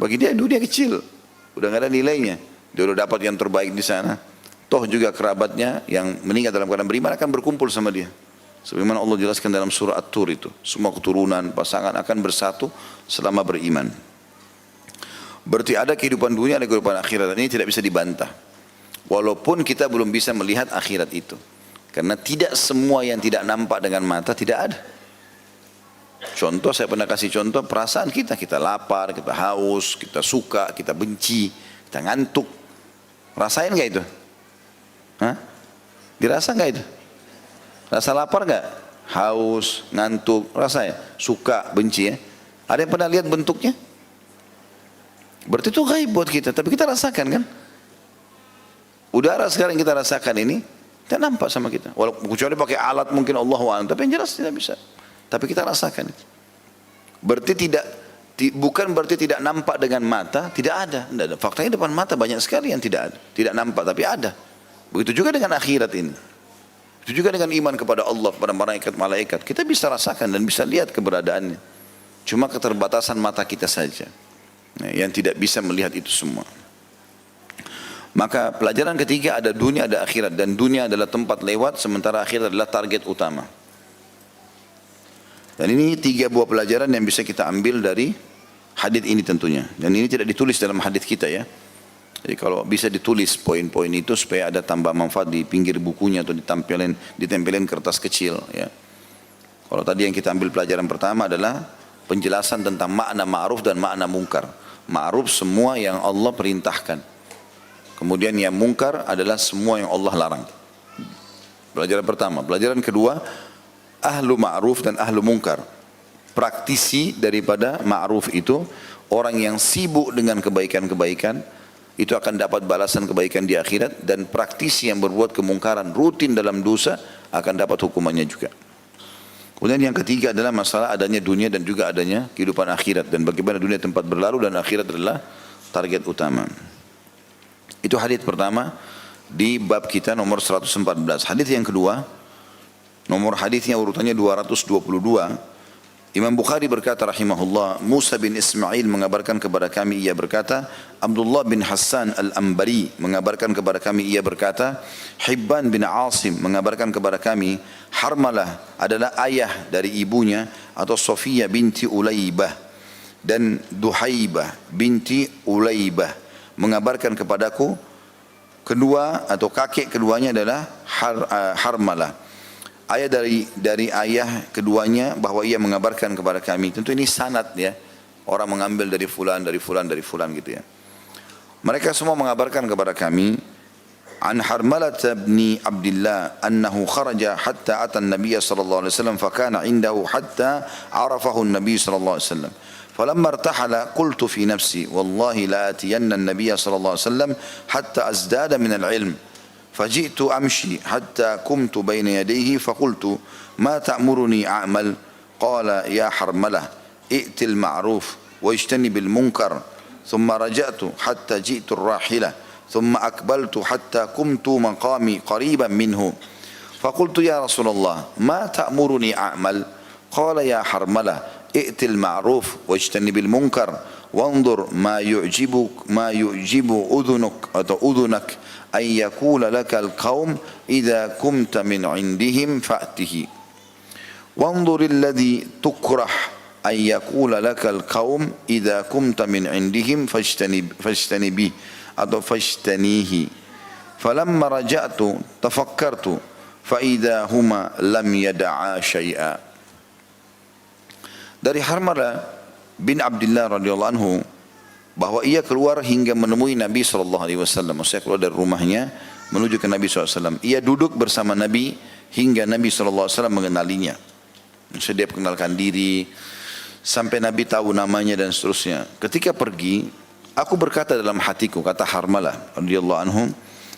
S1: Bagi dia dunia kecil, udah nggak ada nilainya. Dia udah dapat yang terbaik di sana. Toh juga kerabatnya yang meninggal dalam keadaan beriman akan berkumpul sama dia. Sebagaimana Allah jelaskan dalam surah At-Tur itu, semua keturunan, pasangan akan bersatu selama beriman. Berarti ada kehidupan dunia, ada kehidupan akhirat. Dan ini tidak bisa dibantah. Walaupun kita belum bisa melihat akhirat itu. Karena tidak semua yang tidak nampak dengan mata tidak ada. Contoh, saya pernah kasih contoh perasaan kita. Kita lapar, kita haus, kita suka, kita benci, kita ngantuk. Rasain gak itu? Hah? Dirasa gak itu? Rasa lapar gak? Haus, ngantuk, rasa ya? Suka, benci ya? Ada yang pernah lihat bentuknya? Berarti itu gaib buat kita, tapi kita rasakan kan? Udara sekarang kita rasakan ini, tidak nampak sama kita. Walaupun kecuali pakai alat mungkin Allahu'alam, tapi yang jelas tidak bisa. Tapi kita rasakan itu. Berarti bukan berarti tidak nampak dengan mata, tidak ada. Tidak ada. Faktanya depan mata banyak sekali yang tidak ada. Tidak nampak, tapi ada. Begitu juga dengan akhirat ini. Itu juga dengan iman kepada Allah, kepada malaikat. Kita bisa rasakan dan bisa lihat keberadaannya. Cuma keterbatasan mata kita saja yang tidak bisa melihat itu semua. Maka pelajaran ketiga ada dunia, ada akhirat. Dan dunia adalah tempat lewat, sementara akhirat adalah target utama. Dan ini 3 buah pelajaran yang bisa kita ambil dari hadis ini tentunya. Dan ini tidak ditulis dalam hadis kita ya. Jadi kalau bisa ditulis poin-poin itu supaya ada tambah manfaat di pinggir bukunya atau ditempelin kertas kecil ya. Kalau tadi yang kita ambil pelajaran pertama adalah penjelasan tentang makna ma'ruf dan makna mungkar. Ma'ruf semua yang Allah perintahkan. Kemudian yang mungkar adalah semua yang Allah larang. Pelajaran pertama. Pelajaran kedua, ahlu ma'ruf dan ahlu mungkar. Praktisi daripada ma'ruf itu orang yang sibuk dengan kebaikan-kebaikan, itu akan dapat balasan kebaikan di akhirat, dan praktisi yang berbuat kemungkaran rutin dalam dosa akan dapat hukumannya juga. Kemudian yang ketiga adalah masalah adanya dunia dan juga adanya kehidupan akhirat, dan bagaimana dunia tempat berlalu dan akhirat adalah target utama. Itu hadis pertama di bab kita nomor 114. Hadis yang kedua, nomor hadisnya urutannya 222. Imam Bukhari berkata rahimahullah, Musa bin Ismail mengabarkan kepada kami, ia berkata, Abdullah bin Hassan al-Ambari mengabarkan kepada kami, ia berkata, Hibban bin Asim mengabarkan kepada kami, Harmalah adalah ayah dari ibunya atau Sofia binti Ulaibah, dan Duhaibah binti Ulaibah mengabarkan kepadaku, kedua atau kakek keduanya adalah Harmalah. Ayat dari ayah keduanya bahwa ia mengabarkan kepada kami. Tentu ini sanad ya. Orang mengambil dari fulan gitu ya. Mereka semua mengabarkan kepada kami an Harmalah bin Abdullah annahu kharaja hatta ata an-nabiy sallallahu alaihi wasallam fa kana indahu hatta arafahu an-nabiy sallallahu alaihi wasallam. فلما ارتحل قلت في نفسي والله لا أتين النبي صلى الله عليه وسلم حتى أزداد من العلم فجئت أمشي حتى قمت بين يديه فقلت ما تأمرني أعمل قال يا حرملة ائت المعروف واجتنب المنكر ثم رجعت حتى جئت الراحلة ثم أقبلت حتى قمت مقامي قريبا منه فقلت يا رسول الله ما تأمرني أعمل قال يا حرملة ائت المعروف واجتنب المنكر وانظر ما يعجب أذنك ay yaqula lakal qaum idza kumta min indihim fa'tihi wanzur alladhi tukrah ay yaqula lakal qaum idza kumta min indihim fajtanibih atau fajtanihi falamma raja'tu tafakkartu fa idza huma lam yada'a syai'a. Dari Harmalah bin Abdullah radhiyallahu anhu bahwa ia keluar hingga menemui Nabi SAW. Maksudnya keluar dari rumahnya menuju ke Nabi SAW. Ia duduk bersama Nabi hingga Nabi SAW mengenalinya. Maksudnya dia perkenalkan diri sampai Nabi tahu namanya dan seterusnya. Ketika pergi, aku berkata dalam hatiku, kata Harmalah radhiyallahu anhu,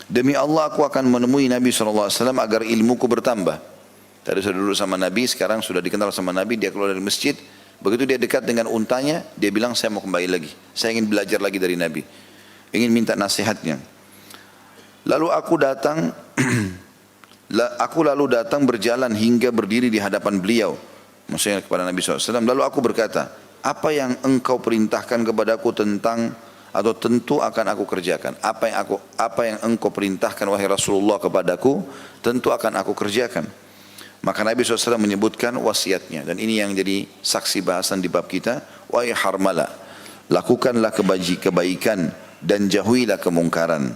S1: demi Allah aku akan menemui Nabi SAW agar ilmuku bertambah. Tadi sudah duduk sama Nabi, sekarang sudah dikenal sama Nabi, dia keluar dari masjid. Begitu dia dekat dengan untanya, dia bilang saya mau kembali lagi. Saya ingin belajar lagi dari Nabi. Ingin minta nasihatnya. Lalu aku datang, berjalan hingga berdiri di hadapan beliau. Maksudnya kepada Nabi SAW. Lalu aku berkata, apa yang engkau perintahkan kepadaku tentang atau tentu akan aku kerjakan. Apa yang engkau perintahkan wahai Rasulullah kepadaku, tentu akan aku kerjakan. Maka Nabi SAW menyebutkan wasiatnya. Dan ini yang jadi saksi bahasan di bab kita. Wahai Harmalah, lakukanlah kebaikan dan jauhilah kemungkaran.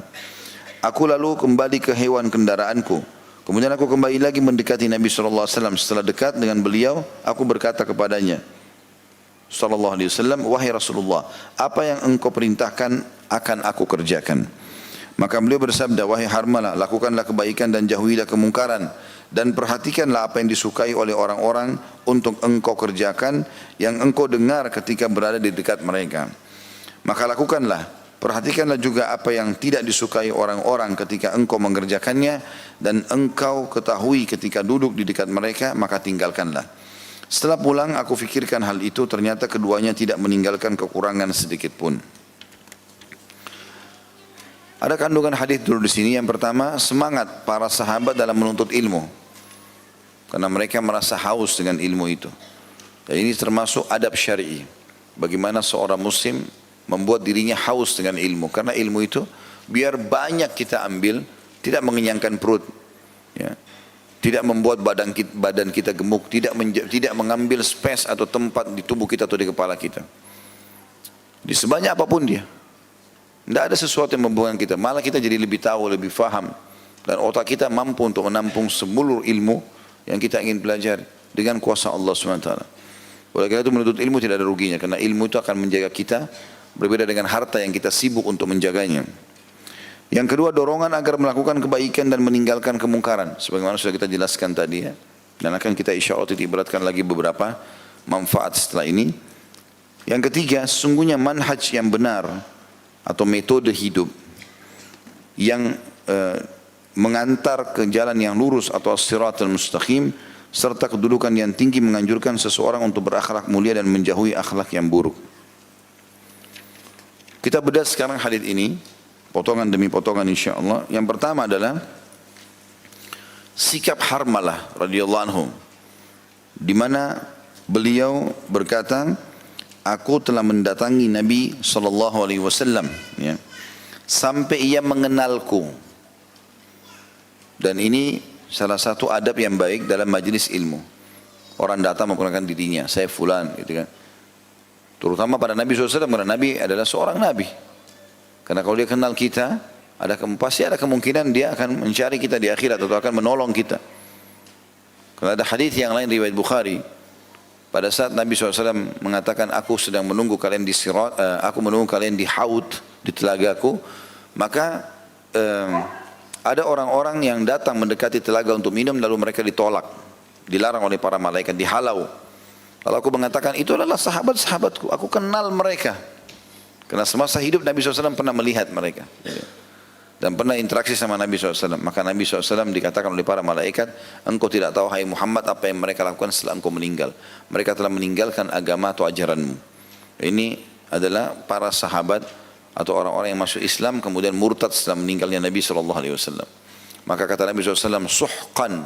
S1: Aku lalu kembali ke hewan kendaraanku. Kemudian aku kembali lagi mendekati Nabi SAW. Setelah dekat dengan beliau, aku berkata kepadanya, SAW, wahai Rasulullah, apa yang engkau perintahkan akan aku kerjakan. Maka beliau bersabda, wahai Harmalah, lakukanlah kebaikan dan jauhilah kemungkaran. Dan perhatikanlah apa yang disukai oleh orang-orang untuk engkau kerjakan yang engkau dengar ketika berada di dekat mereka. Maka lakukanlah, perhatikanlah juga apa yang tidak disukai orang-orang ketika engkau mengerjakannya dan engkau ketahui ketika duduk di dekat mereka, maka tinggalkanlah. Setelah pulang aku fikirkan hal itu, ternyata keduanya tidak meninggalkan kekurangan sedikit pun. Ada kandungan hadis dulu di sini. Yang pertama, semangat para sahabat dalam menuntut ilmu, karena mereka merasa haus dengan ilmu itu. Dan ini termasuk adab syar'i. Bagaimana seorang muslim membuat dirinya haus dengan ilmu, karena ilmu itu biar banyak kita ambil tidak mengenyangkan perut, ya. Tidak membuat badan kita gemuk, tidak mengambil space atau tempat di tubuh kita atau di kepala kita. Di sebanyak apapun dia, tidak ada sesuatu yang membuat kita, malah kita jadi lebih tahu, lebih faham, dan otak kita mampu untuk menampung seluruh ilmu yang kita ingin pelajari dengan kuasa Allah SWT. Oleh karena itu menuntut ilmu tidak ada ruginya, karena ilmu itu akan menjaga kita, berbeda dengan harta yang kita sibuk untuk menjaganya. Yang kedua, dorongan agar melakukan kebaikan dan meninggalkan kemungkaran, sebagaimana sudah kita jelaskan tadi, ya. Dan akan kita insyaAllah ibaratkan lagi beberapa manfaat setelah ini. Yang ketiga, sesungguhnya manhaj yang benar atau metode hidup yang mengantar ke jalan yang lurus atau as-siratal mustaqim, serta kedudukan yang tinggi menganjurkan seseorang untuk berakhlak mulia dan menjauhi akhlak yang buruk. Kita bedah sekarang hadis ini potongan demi potongan insyaallah. Yang pertama adalah sikap Harmalah radhiyallahu anhu, di mana beliau berkata, aku telah mendatangi Nabi SAW, ya, sampai ia mengenalku. Dan ini salah satu adab yang baik dalam majlis ilmu. Orang datang menggunakan dirinya, saya fulan, gitu kan. Terutama pada Nabi SAW, karena Nabi adalah seorang Nabi. Karena kalau dia kenal kita, pasti ada kemungkinan dia akan mencari kita di akhirat atau akan menolong kita. Kalau ada hadis yang lain riwayat Bukhari, pada saat Nabi SAW mengatakan, aku sedang menunggu kalian di sirat, aku menunggu kalian di haud, di telagaku, maka ada orang-orang yang datang mendekati telaga untuk minum, lalu mereka ditolak, dilarang oleh para malaikat, dihalau. Lalu aku mengatakan, itu adalah sahabat-sahabatku, aku kenal mereka. Karena semasa hidup Nabi SAW pernah melihat mereka dan pernah interaksi sama Nabi SAW. Maka Nabi SAW dikatakan oleh para malaikat, engkau tidak tahu hai Muhammad apa yang mereka lakukan setelah engkau meninggal. Mereka telah meninggalkan agama atau ajaranmu. Ini adalah para sahabat atau orang-orang yang masuk Islam kemudian murtad setelah meninggalnya Nabi SAW. Maka kata Nabi SAW, suhqan,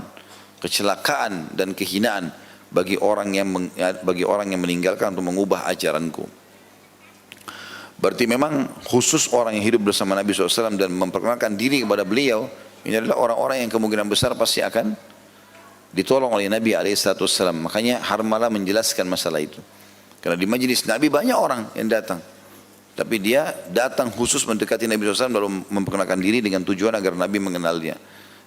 S1: kecelakaan dan kehinaan bagi orang yang meninggalkan untuk mengubah ajaranku. Berarti memang khusus orang yang hidup bersama Nabi SAW dan memperkenalkan diri kepada beliau, ini adalah orang-orang yang kemungkinan besar pasti akan ditolong oleh Nabi SAW. Makanya Harmalah menjelaskan masalah itu. Karena di majlis Nabi banyak orang yang datang. Tapi dia datang khusus mendekati Nabi SAW lalu memperkenalkan diri dengan tujuan agar Nabi mengenalnya.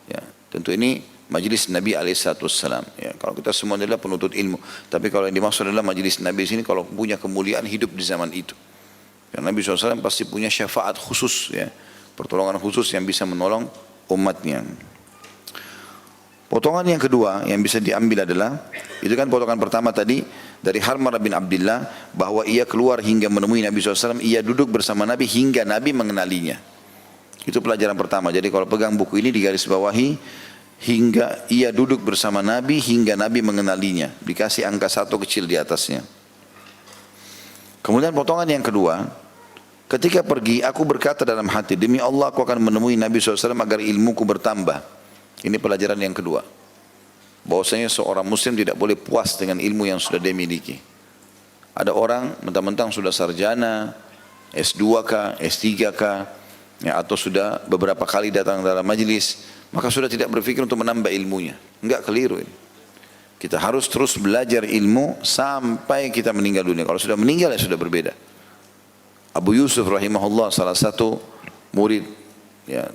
S1: Ya, tentu ini majlis Nabi SAW. Ya, kalau kita semua adalah penuntut ilmu. Tapi kalau yang dimaksud adalah majlis Nabi sini kalau punya kemuliaan hidup di zaman itu. Karena Nabi SAW pasti punya syafaat khusus, ya, pertolongan khusus yang bisa menolong umatnya. Potongan yang kedua yang bisa diambil adalah, itu kan potongan pertama tadi dari Harmalah bin Abdullah bahwa ia keluar hingga menemui Nabi SAW, ia duduk bersama Nabi hingga Nabi mengenalinya. Itu pelajaran pertama. Jadi kalau pegang buku ini digaris bawahi, hingga ia duduk bersama Nabi hingga Nabi mengenalinya. Dikasih angka 1 kecil di atasnya. Kemudian potongan yang kedua, ketika pergi aku berkata dalam hati, demi Allah aku akan menemui Nabi SAW agar ilmuku bertambah. Ini pelajaran yang kedua. Bahwasanya seorang muslim tidak boleh puas dengan ilmu yang sudah dia miliki. Ada orang mentang-mentang sudah sarjana, S2K, S3K, ya, atau sudah beberapa kali datang dalam majlis, maka sudah tidak berpikir untuk menambah ilmunya. Enggak, keliru ini. Kita harus terus belajar ilmu sampai kita meninggal dunia. Kalau sudah meninggal ya sudah berbeda. Abu Yusuf rahimahullah salah satu murid, ya,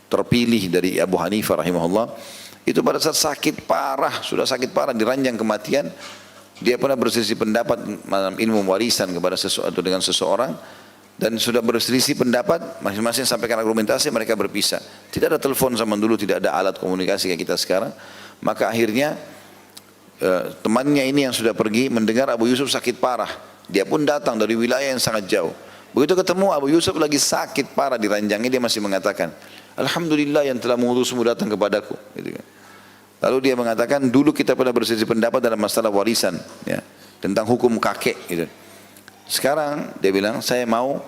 S1: terpilih dari Abu Hanifah rahimahullah, itu pada saat sakit parah, sudah sakit parah, diranjang kematian, dia pernah berselisih pendapat dalam ilmu warisan kepada sesuatu dengan seseorang, dan sudah berselisih pendapat, masing-masing sampaikan argumentasi, mereka berpisah. Tidak ada telepon zaman dulu, tidak ada alat komunikasi kayak kita sekarang. Maka akhirnya temannya ini yang sudah pergi mendengar Abu Yusuf sakit parah, dia pun datang dari wilayah yang sangat jauh. Begitu ketemu Abu Yusuf lagi sakit parah di ranjangnya, dia masih mengatakan, Alhamdulillah yang telah mengutusmu datang kepadaku. Gitu kan. Lalu dia mengatakan, dulu kita pernah berselisih pendapat dalam masalah warisan, ya, tentang hukum kakek. Gitu. Sekarang dia bilang, saya mau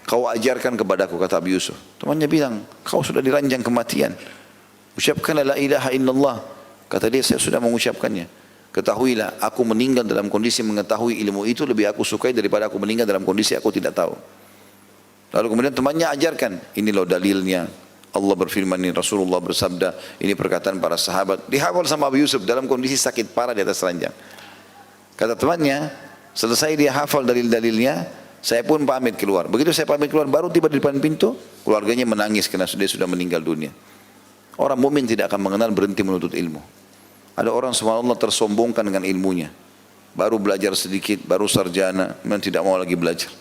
S1: kau ajarkan kepadaku, kata Abu Yusuf. Temannya bilang, kau sudah diranjang kematian, ucapkan la ilaha illallah. Kata dia, saya sudah mengucapkannya. Ketahuilah, aku meninggal dalam kondisi mengetahui ilmu itu lebih aku sukai daripada aku meninggal dalam kondisi aku tidak tahu. Lalu kemudian temannya ajarkan, ini loh dalilnya. Allah berfirman, ini Rasulullah bersabda, ini perkataan para sahabat. Dihafal sama Abu Yusuf dalam kondisi sakit parah di atas ranjang. Kata temannya, selesai dia hafal dalil-dalilnya, saya pun pamit keluar. Begitu saya pamit keluar, baru tiba di depan pintu, keluarganya menangis karena dia sudah meninggal dunia. Orang mukmin tidak akan mengenal berhenti menuntut ilmu. Ada orang subhanallah tersombongkan dengan ilmunya. Baru belajar sedikit, baru sarjana, memang tidak mau lagi belajar.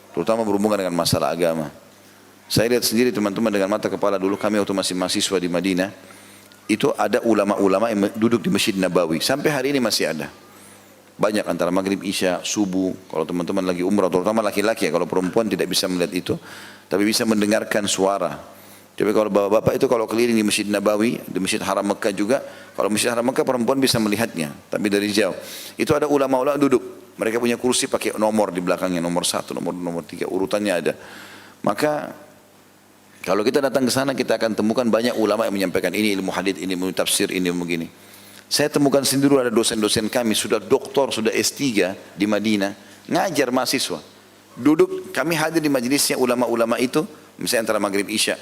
S1: Terutama berhubungan dengan masalah agama. Saya lihat sendiri teman-teman dengan mata kepala dulu, kami waktu masih mahasiswa di Madinah, itu ada ulama-ulama yang duduk di Masjid Nabawi. Sampai hari ini masih ada. Banyak antara maghrib, isya, subuh. Kalau teman-teman lagi umrah, terutama laki-laki ya, kalau perempuan tidak bisa melihat itu, tapi bisa mendengarkan suara. Tapi kalau bapak-bapak itu kalau keliling di Masjid Nabawi, di Masjid Haram Mekah juga, kalau Masjid Haram Mekah perempuan bisa melihatnya, tapi dari jauh. Itu ada ulama-ulama duduk. Mereka punya kursi pakai nomor di belakangnya, nomor 1, nomor 3, urutannya ada. Maka kalau kita datang ke sana kita akan temukan banyak ulama yang menyampaikan ini ilmu hadits, ini ilmu tafsir, ini ilmu begini. Saya temukan sendiri ada dosen-dosen kami sudah doktor, sudah S3 di Madinah, ngajar mahasiswa. Duduk, kami hadir di majelisnya ulama-ulama itu, misalnya antara maghrib isya.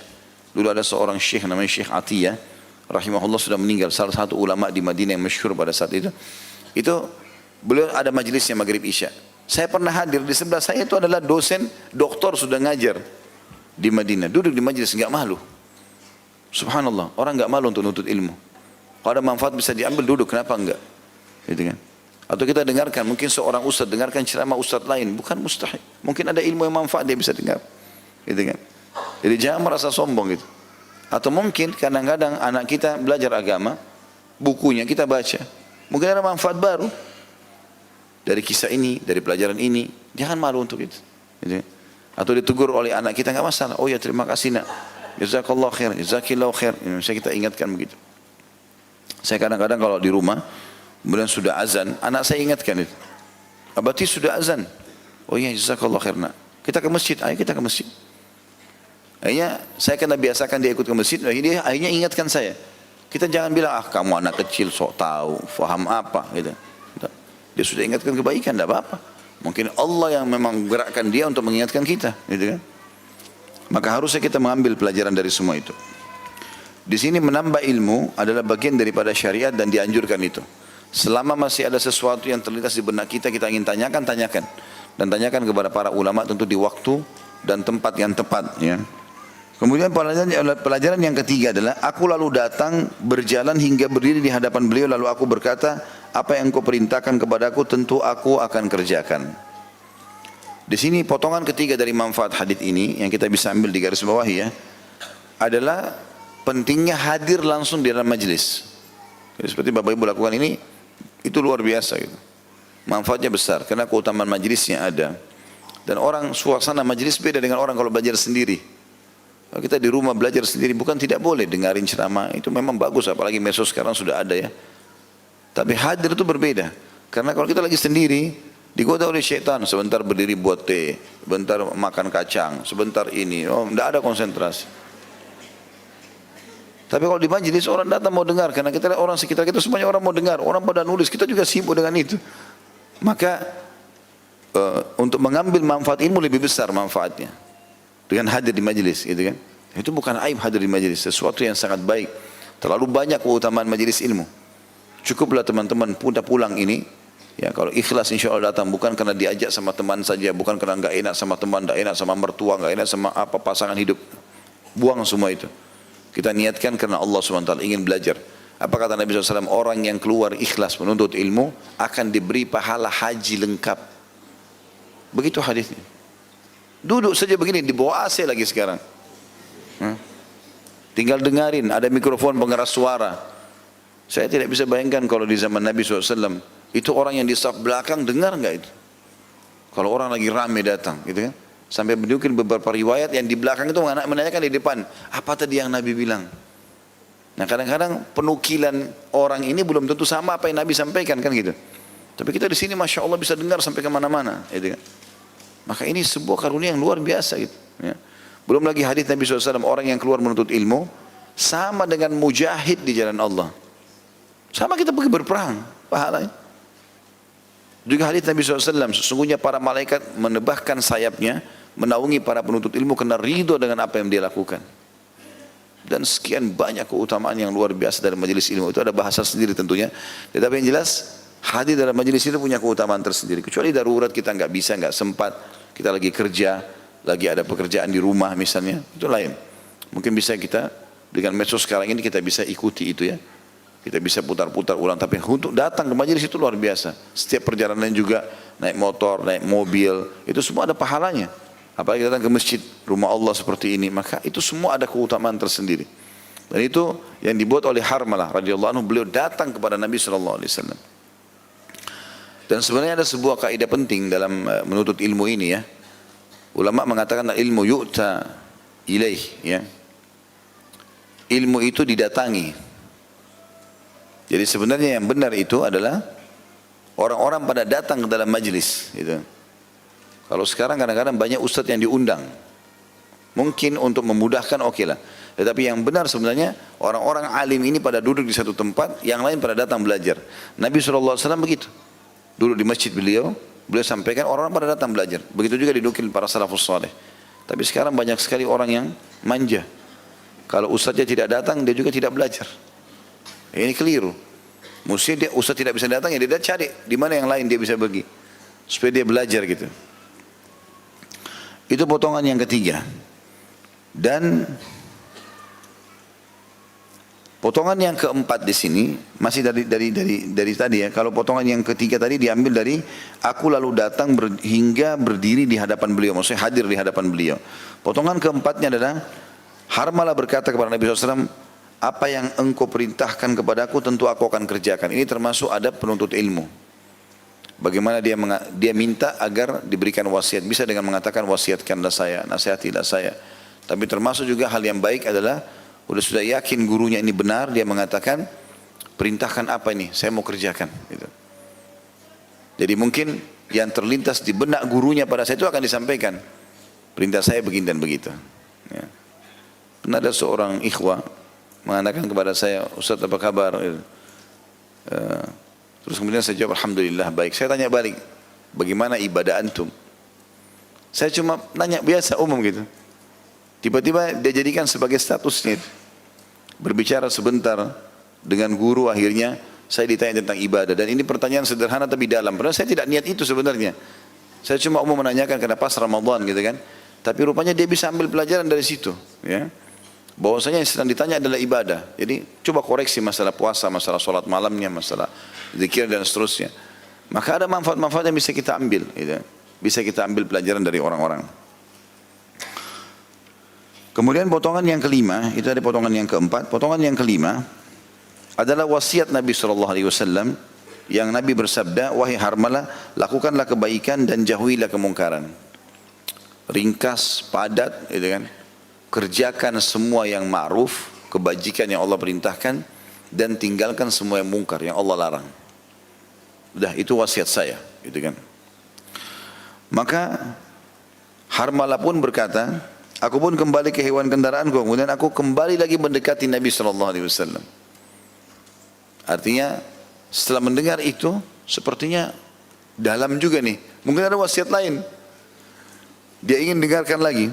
S1: Dulu ada seorang syekh namanya Syekh Atiyah, rahimahullah sudah meninggal, salah satu ulama di Madinah yang masyhur pada saat itu. Itu beliau ada majelisnya maghrib isya. Saya pernah hadir, di sebelah saya itu adalah dosen, doktor sudah ngajar di Madinah, duduk di majelis, enggak malu. Subhanallah, orang enggak malu untuk nuntut ilmu. Kalau ada manfaat bisa diambil, duduk, kenapa enggak? Gitu kan? Atau kita dengarkan, mungkin seorang ustaz dengarkan ceramah ustaz lain, bukan mustahil. Mungkin ada ilmu yang manfaat dia bisa dengar. Gitu kan? Jadi jangan merasa sombong gitu. Atau mungkin kadang-kadang anak kita belajar agama, bukunya kita baca, mungkin ada manfaat baru dari kisah ini, dari pelajaran ini, jangan malu untuk itu. Gitu. Atau ditegur oleh anak kita, enggak masalah. Oh ya terima kasih nak, jazakallah khair, jazakillahu khair. Saya kita ingatkan begitu. Saya kadang-kadang kalau di rumah, kemudian sudah azan, anak saya ingatkan itu. Abati sudah azan. Oh ya jazakallah khair nak. Kita ke masjid, ayo kita ke masjid. Akhirnya saya kena biasakan dia ikut ke masjid, dia akhirnya ingatkan saya. Kita jangan bilang, ah kamu anak kecil sok tahu, faham apa gitu. Dia sudah ingatkan kebaikan, tidak apa-apa. Mungkin Allah yang memang gerakkan dia untuk mengingatkan kita, gitu kan? Maka harusnya kita mengambil pelajaran dari semua itu. Di sini menambah ilmu adalah bagian daripada syariat dan dianjurkan itu. Selama masih ada sesuatu yang terlintas di benak kita, kita ingin tanyakan, tanyakan. Dan tanyakan kepada para ulama tentu di waktu dan tempat yang tepat, ya. Kemudian pelajaran yang ketiga adalah aku lalu datang berjalan hingga berdiri di hadapan beliau lalu aku berkata, apa yang engkau perintahkan kepadaku tentu aku akan kerjakan. Di sini potongan ketiga dari manfaat hadis ini yang kita bisa ambil di garis bawah, ya, adalah pentingnya hadir langsung di dalam majelis. Jadi seperti Bapak Ibu lakukan ini, itu luar biasa gitu. Manfaatnya besar karena keutamaan majelisnya ada. Dan orang suasana majelis beda dengan orang kalau belajar sendiri. Kalau kita di rumah belajar sendiri bukan tidak boleh dengarin ceramah, itu memang bagus, apalagi medsos sekarang sudah ada, ya. Tapi hadir itu berbeda. Karena kalau kita lagi sendiri, digoda oleh syaitan, sebentar berdiri buat teh, sebentar makan kacang, sebentar ini, tidak ada konsentrasi. Tapi kalau di majelis orang datang mau dengar, karena kita orang sekitar kita semuanya orang mau dengar, orang pada nulis, kita juga sibuk dengan itu. Maka untuk mengambil manfaat ilmu lebih besar manfaatnya dengan hadir di majelis, gitu kan? Itu bukan aib hadir di majelis, sesuatu yang sangat baik. Terlalu banyak keutamaan majelis ilmu. Cukuplah teman-teman pulang ini, ya, kalau ikhlas insya Allah datang, bukan karena diajak sama teman saja, bukan karena enggak enak sama teman, enggak enak sama mertua, enggak enak sama apa pasangan hidup. Buang semua itu. Kita niatkan karena Allah SWT ingin belajar. Apa kata Nabi SAW? Orang yang keluar ikhlas menuntut ilmu akan diberi pahala haji lengkap. Begitu hadisnya. Duduk saja begini, di bawah AC lagi sekarang. Tinggal dengarin, ada mikrofon pengeras suara. Saya tidak bisa bayangkan kalau di zaman Nabi SAW, itu orang yang di saf belakang dengar enggak itu? Kalau orang lagi rame datang, gitu kan? Sampai menunjukkan beberapa riwayat yang di belakang itu menanyakan di depan, apa tadi yang Nabi bilang? Nah kadang-kadang penukilan orang ini belum tentu sama apa yang Nabi sampaikan, kan gitu. Tapi kita di sini Masya Allah bisa dengar sampai kemana-mana, gitu kan? Maka ini sebuah karunia yang luar biasa, gitu, ya. Belum lagi hadis Nabi SAW, orang yang keluar menuntut ilmu sama dengan mujahid di jalan Allah. Sama kita pergi berperang, pahalanya. Juga hadis Nabi SAW, sesungguhnya para malaikat menebahkan sayapnya, menaungi para penuntut ilmu karena ridho dengan apa yang dia lakukan. Dan sekian banyak keutamaan yang luar biasa dari majelis ilmu. Itu ada bahasa sendiri tentunya. Tetapi yang jelas, hadir dalam majelis itu punya keutamaan tersendiri. Kecuali darurat kita nggak bisa, nggak sempat, kita lagi kerja, lagi ada pekerjaan di rumah misalnya, itu lain. Mungkin bisa kita, dengan medsos sekarang ini kita bisa ikuti itu, ya. Kita bisa putar-putar ulang, tapi untuk datang ke majelis itu luar biasa. Setiap perjalanan juga, naik motor, naik mobil, itu semua ada pahalanya. Apalagi datang ke masjid, rumah Allah seperti ini, maka itu semua ada keutamaan tersendiri. Dan itu yang dibuat oleh Harmalah radhiyallahu anhu, beliau datang kepada Nabi SAW. Dan sebenarnya ada sebuah kaidah penting dalam menuntut ilmu ini, ya. Ulama mengatakan ilmu yu'ta ilaih, ya. Ilmu itu didatangi. Jadi sebenarnya yang benar itu adalah orang-orang pada datang ke dalam majlis, gitu. Kalau sekarang kadang-kadang banyak ustadz yang diundang, mungkin untuk memudahkan, oke lah. Tetapi yang benar sebenarnya orang-orang alim ini pada duduk di satu tempat, yang lain pada datang belajar. Nabi SAW begitu, duduk di masjid beliau sampaikan, orang-orang pada datang belajar. Begitu juga didukil para salafus saleh. Tapi sekarang banyak sekali orang yang manja. Kalau ustadznya tidak datang, dia juga tidak belajar. Ini keliru. Mesti ustaz tidak bisa datang, ya dia cari di mana yang lain dia bisa bagi supaya dia belajar, gitu. Itu potongan yang ketiga. Dan potongan yang keempat di sini masih dari tadi, ya. Kalau potongan yang ketiga tadi diambil dari aku lalu datang hingga berdiri di hadapan beliau, maksudnya hadir di hadapan beliau. Potongan keempatnya adalah Harmalah berkata kepada Nabi SAW, apa yang engkau perintahkan kepadaku tentu aku akan kerjakan. Ini termasuk adab penuntut ilmu. Bagaimana dia minta agar diberikan wasiat. Bisa dengan mengatakan wasiatkanlah saya, nasihatilah saya. Tapi termasuk juga hal yang baik adalah sudah yakin gurunya ini benar, dia mengatakan perintahkan apa ini, saya mau kerjakan, gitu. Jadi mungkin yang terlintas di benak gurunya pada saya itu akan disampaikan, perintah saya begini dan begitu, ya. Pernah ada seorang ikhwah mengatakan kepada saya, Ustaz apa kabar? Terus kemudian saya jawab, Alhamdulillah baik. Saya tanya balik, bagaimana ibadah antum? Saya cuma nanya biasa umum gitu. Tiba-tiba dia jadikan sebagai statusnya. Berbicara sebentar dengan guru, akhirnya saya ditanya tentang ibadah. Dan ini pertanyaan sederhana tapi dalam. Padahal saya tidak niat itu sebenarnya. Saya cuma umum menanyakan kenapa pas Ramadan gitu kan. Tapi rupanya dia bisa ambil pelajaran dari situ. Ya. Bahwasanya yang sedang ditanya adalah ibadah. Jadi coba koreksi masalah puasa, masalah sholat malamnya, masalah zikir dan seterusnya. Maka ada manfaat-manfaat yang bisa kita ambil. Gitu. Bisa kita ambil pelajaran dari orang-orang. Kemudian potongan yang kelima, itu ada potongan yang keempat. Potongan yang kelima adalah wasiat Nabi SAW yang Nabi bersabda, wahai Harmalah, lakukanlah kebaikan dan jauhilah kemungkaran. Ringkas, padat, gitu kan. Kerjakan semua yang ma'ruf, kebajikan yang Allah perintahkan, dan tinggalkan semua yang mungkar yang Allah larang. Udah, itu wasiat saya, gitu kan. Maka Harmalah pun berkata, aku pun kembali ke hewan kendaraanku, kemudian aku kembali lagi mendekati Nabi SAW. Artinya setelah mendengar itu, sepertinya dalam juga nih. Mungkin ada wasiat lain. Dia ingin dengarkan lagi.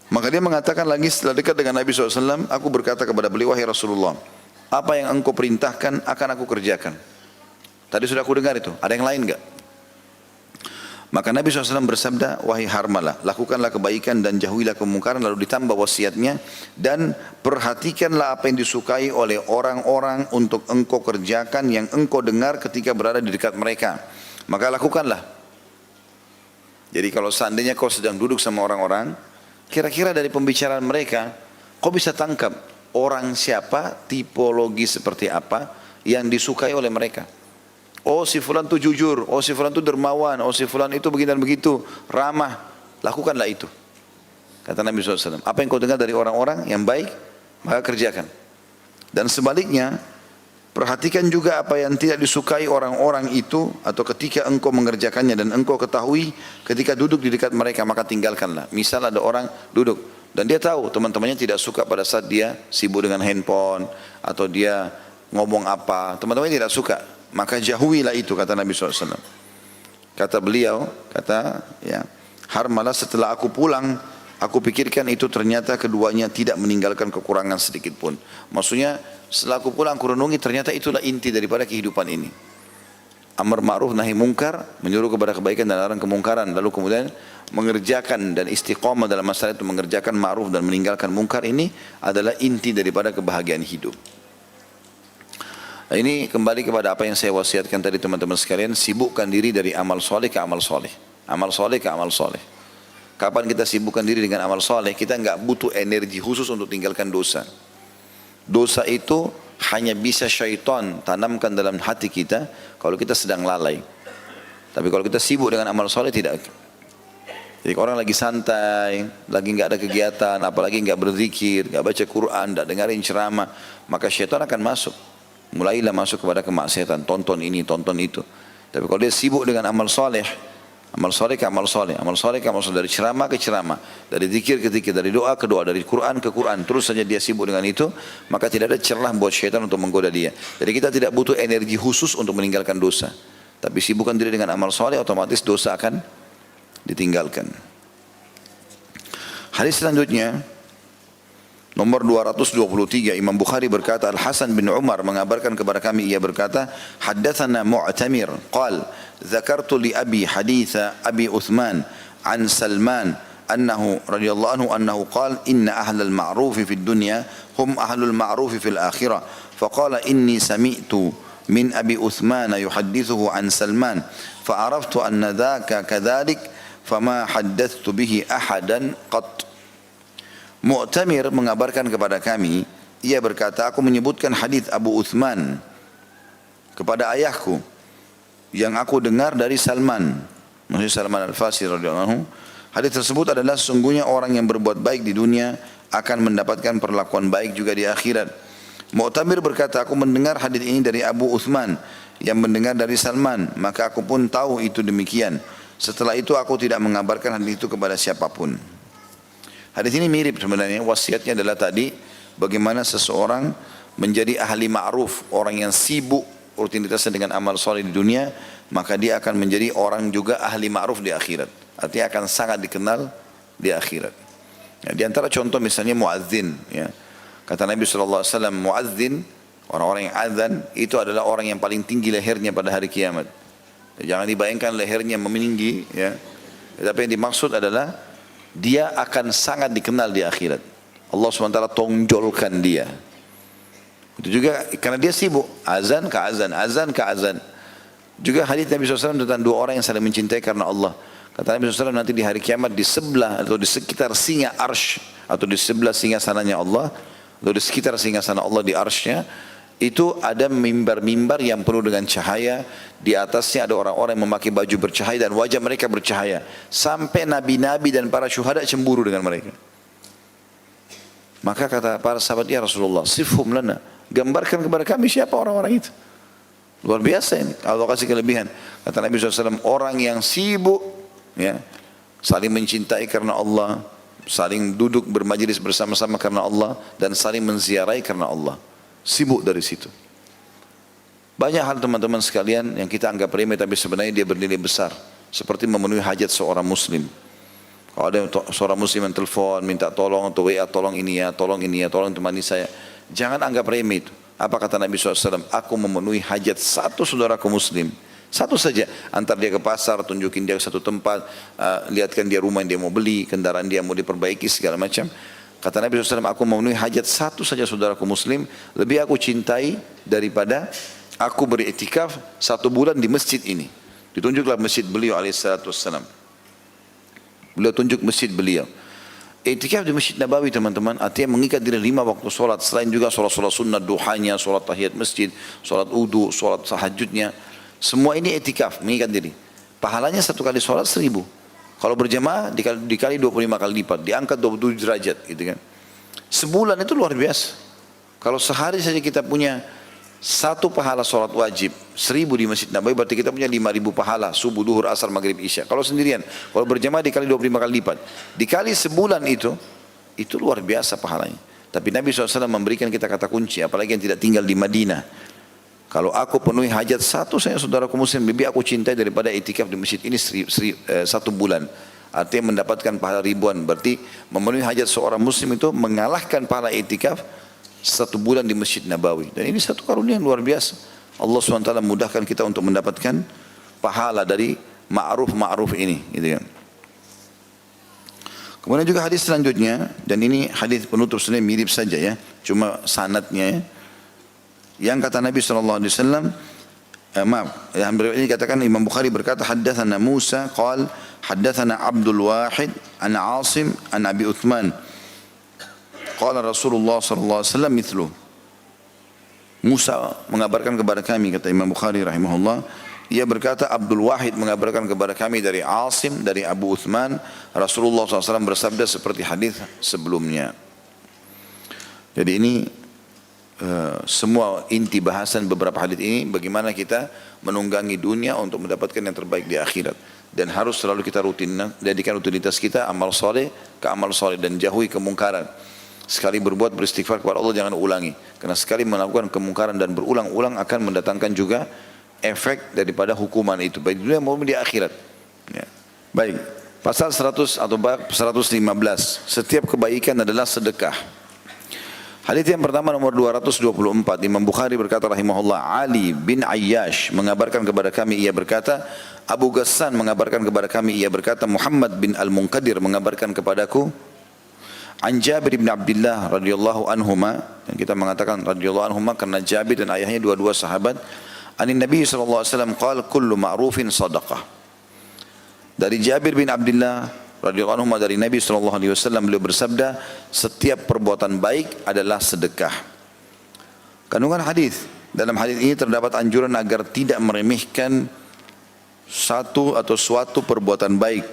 S1: Maka dia mengatakan lagi setelah dekat dengan Nabi SAW, aku berkata kepada beliau, wahai Rasulullah, apa yang engkau perintahkan akan aku kerjakan. Tadi sudah aku dengar itu, ada yang lain enggak? Maka Nabi SAW bersabda, wahai Harmalah, lakukanlah kebaikan dan jauhilah kemungkaran, lalu ditambah wasiatnya, dan perhatikanlah apa yang disukai oleh orang-orang untuk engkau kerjakan yang engkau dengar ketika berada di dekat mereka. Maka lakukanlah. Jadi kalau seandainya kau sedang duduk sama orang-orang, kira-kira dari pembicaraan mereka, kau bisa tangkap orang siapa, tipologi seperti apa yang disukai oleh mereka. Oh si fulan itu jujur, oh si fulan itu dermawan, oh si fulan itu begini dan begitu, ramah. Lakukanlah itu. Kata Nabi SAW, apa yang kau dengar dari orang-orang yang baik, maka kerjakan. Dan sebaliknya, perhatikan juga apa yang tidak disukai orang-orang itu, atau ketika engkau mengerjakannya dan engkau ketahui, ketika duduk di dekat mereka, maka tinggalkanlah. Misal ada orang duduk, dan dia tahu teman-temannya tidak suka pada saat dia sibuk dengan handphone, atau dia ngomong apa, teman-temannya tidak suka. Maka jauhilah itu, kata Nabi SAW. Kata beliau, Harmalah, setelah aku pulang, aku pikirkan itu ternyata keduanya tidak meninggalkan kekurangan sedikit pun. Maksudnya setelah aku pulang, aku renungi, ternyata itulah inti daripada kehidupan ini. Amar ma'ruf nahi mungkar, menyuruh kepada kebaikan dan larang kemungkaran. Lalu kemudian mengerjakan dan istiqamah dalam masalah itu, mengerjakan ma'ruf dan meninggalkan mungkar, ini adalah inti daripada kebahagiaan hidup. Nah, ini kembali kepada apa yang saya wasiatkan tadi teman-teman sekalian, sibukkan diri dari amal soleh ke amal soleh. Amal soleh ke amal soleh. Kapan kita sibukkan diri dengan amal soleh, kita enggak butuh energi khusus untuk tinggalkan dosa. Dosa itu hanya bisa syaitan tanamkan dalam hati kita kalau kita sedang lalai. Tapi kalau kita sibuk dengan amal soleh, tidak. Jadi orang lagi santai, lagi enggak ada kegiatan, apalagi enggak berzikir, enggak baca Quran, enggak dengarin ceramah, maka syaitan akan masuk. Mulailah masuk kepada kemaksiatan, tonton ini, tonton itu. Tapi kalau dia sibuk dengan amal soleh, amal soleh ke amal soleh, amal soleh ke amal soleh, dari ceramah ke ceramah, dari zikir ke zikir, dari doa ke doa, dari Quran ke Quran, terus saja dia sibuk dengan itu, maka tidak ada celah buat syaitan untuk menggoda dia. Jadi kita tidak butuh energi khusus untuk meninggalkan dosa. Tapi sibukkan diri dengan amal soleh, otomatis dosa akan ditinggalkan. Hadis selanjutnya, nomor 223, Imam Bukhari berkata, Al-Hasan bin Umar mengabarkan kepada kami, ia berkata, haddatsana Mu'tamir, qal, zakartu li abi haditha Abi Uthman an Salman annahu radhiyallahu anhu annahu qala inna ahlal ma'ruf fi dunya hum ahlul ma'ruf fil akhirah. Faqala inni sami'tu min Abi Uthman yuhaddithuhu an Salman fa'araftu anna dhaka kadhalik fama haddathtu bihi ahadan qat. Mu'tamir mengabarkan kepada kami, ia berkata, aku menyebutkan hadis Abu Uthman kepada ayahku yang aku dengar dari Salman, maksudnya Salman Al-Farsi radhiyallahu anhu. Hadis tersebut adalah sesungguhnya orang yang berbuat baik di dunia akan mendapatkan perlakuan baik juga di akhirat. Mu'tamir berkata, aku mendengar hadis ini dari Abu Uthman yang mendengar dari Salman, maka aku pun tahu itu demikian. Setelah itu aku tidak mengabarkan hadis itu kepada siapapun. Hadis ini mirip sebenarnya, wasiatnya adalah tadi bagaimana seseorang menjadi ahli ma'ruf, orang yang sibuk rutinitasnya dengan amal soleh di dunia, maka dia akan menjadi orang juga ahli ma'ruf di akhirat. Artinya akan sangat dikenal di akhirat. Ya, di antara contoh misalnya muadzin. Ya. Kata Nabi SAW, muadzin, orang-orang yang azan, itu adalah orang yang paling tinggi lehernya pada hari kiamat. Ya, jangan dibayangkan lehernya meninggi. Ya. Tapi yang dimaksud adalah, dia akan sangat dikenal di akhirat. Allah SWT tonjolkan dia. Itu juga karena dia sibuk, azan ke azan, azan ke azan. Juga hadits Nabi SAW tentang dua orang yang saling mencintai karena Allah. Kata Nabi SAW, nanti di hari kiamat di sebelah atau di sekitar singa arsh, atau di sebelah singa sananya Allah, atau di sekitar singa sana Allah di arshnya, itu ada mimbar-mimbar yang penuh dengan cahaya. Di atasnya ada orang-orang yang memakai baju bercahaya dan wajah mereka bercahaya. Sampai nabi-nabi dan para syuhada cemburu dengan mereka. Maka kata para sahabat, ya Rasulullah, sifhum lana, gambarkan kepada kami siapa orang-orang itu. Luar biasa ini, Allah kasih kelebihan. Kata Nabi SAW, orang yang sibuk, ya, saling mencintai karena Allah, saling duduk bermajlis bersama-sama karena Allah, dan saling menziarahi karena Allah. Sibuk dari situ. Banyak hal teman-teman sekalian yang kita anggap remeh tapi sebenarnya dia bernilai besar. Seperti memenuhi hajat seorang muslim. Kalau ada seorang muslim yang telepon, minta tolong atau WA, tolong ini ya, tolong ini ya, tolong temani saya. Jangan anggap remeh itu. Apa kata Nabi SAW? Aku memenuhi hajat satu saudaraku muslim. Satu saja. Antar dia ke pasar, tunjukin dia ke satu tempat, lihatkan dia rumah yang dia mau beli, kendaraan dia mau diperbaiki, segala macam. Kata Nabi SAW, aku memenuhi hajat satu saja saudaraku muslim, lebih aku cintai daripada aku beriktikaf 1 bulan di masjid ini. Ditunjuklah masjid beliau alaihissalam. Beliau tunjuk masjid beliau. Iktikaf di Masjid Nabawi teman-teman, artinya mengikat diri 5 waktu solat, selain juga solat-solat sunnah, duhanya, solat tahiyat masjid, solat wudu, solat tahajudnya. Semua ini iktikaf, mengikat diri. Pahalanya 1 kali solat 1000. Kalau berjamaah dikali 25 kali lipat, diangkat 27 derajat gitu kan. Sebulan itu luar biasa. Kalau sehari saja kita punya 1 pahala sholat wajib 1000 di Masjid Nabawi, berarti kita punya 5000 pahala subuh, duhur, asar, maghrib, isya. Kalau sendirian, kalau berjamaah dikali 25 kali lipat, dikali sebulan itu luar biasa pahalanya. Tapi Nabi SAW memberikan kita kata kunci, apalagi yang tidak tinggal di Madinah. Kalau aku penuhi hajat satu saya saudaraku muslim, lebih aku cintai daripada itikaf di masjid ini 1 bulan. Artinya mendapatkan pahala ribuan. Berarti memenuhi hajat seorang muslim itu mengalahkan pahala itikaf 1 bulan di Masjid Nabawi. Dan ini satu karunia yang luar biasa. Allah SWT mudahkan kita untuk mendapatkan pahala dari ma'ruf ini, gitu kan. Kemudian juga hadis selanjutnya, dan ini hadis penutup sebenarnya mirip saja ya, cuma sanadnya ya. Yang kata Nabi SAW, yang ini katakan Imam Bukhari berkata, haddathana Musa qal haddathana Abdul Wahid an Asim an Abi Uthman qala Rasulullah SAW mithlu. Musa mengabarkan kepada kami, kata Imam Bukhari rahimahullah, ia berkata Abdul Wahid mengabarkan kepada kami dari Asim dari Abu Uthman, Rasulullah SAW bersabda seperti hadis sebelumnya. Jadi ini semua inti bahasan beberapa hadis ini, bagaimana kita menunggangi dunia untuk mendapatkan yang terbaik di akhirat. Dan harus selalu kita jadikan rutinitas kita amal soleh ke amal soleh dan jauhi kemungkaran. Sekali berbuat beristighfar kepada Allah, jangan ulangi. Karena sekali melakukan kemungkaran dan berulang-ulang akan mendatangkan juga efek daripada hukuman itu, baik di dunia maupun di akhirat. Ya. Baik, pasal 100 atau bab 115, setiap kebaikan adalah sedekah. Hadis yang pertama nomor 224, Imam Bukhari berkata rahimahullah, Ali bin Ayyash mengabarkan kepada kami, ia berkata, Abu Ghassan mengabarkan kepada kami, ia berkata, Muhammad bin Al-Munqadir mengabarkan kepadaku, An Jabir bin Abdullah radhiyallahu anhuma, yang kita mengatakan radhiyallahu anhuma karena Jabir dan ayahnya dua-dua sahabat, Anin Nabi sallallahu alaihi wasallam qala kullu ma'rufin sadaqah. Dari Jabir bin Abdullah radhiyallahu anhu dari Nabi sallallahu alaihi wasallam, beliau bersabda, setiap perbuatan baik adalah sedekah. Kandungan hadis, dalam hadis ini terdapat anjuran agar tidak meremehkan satu atau suatu perbuatan baik.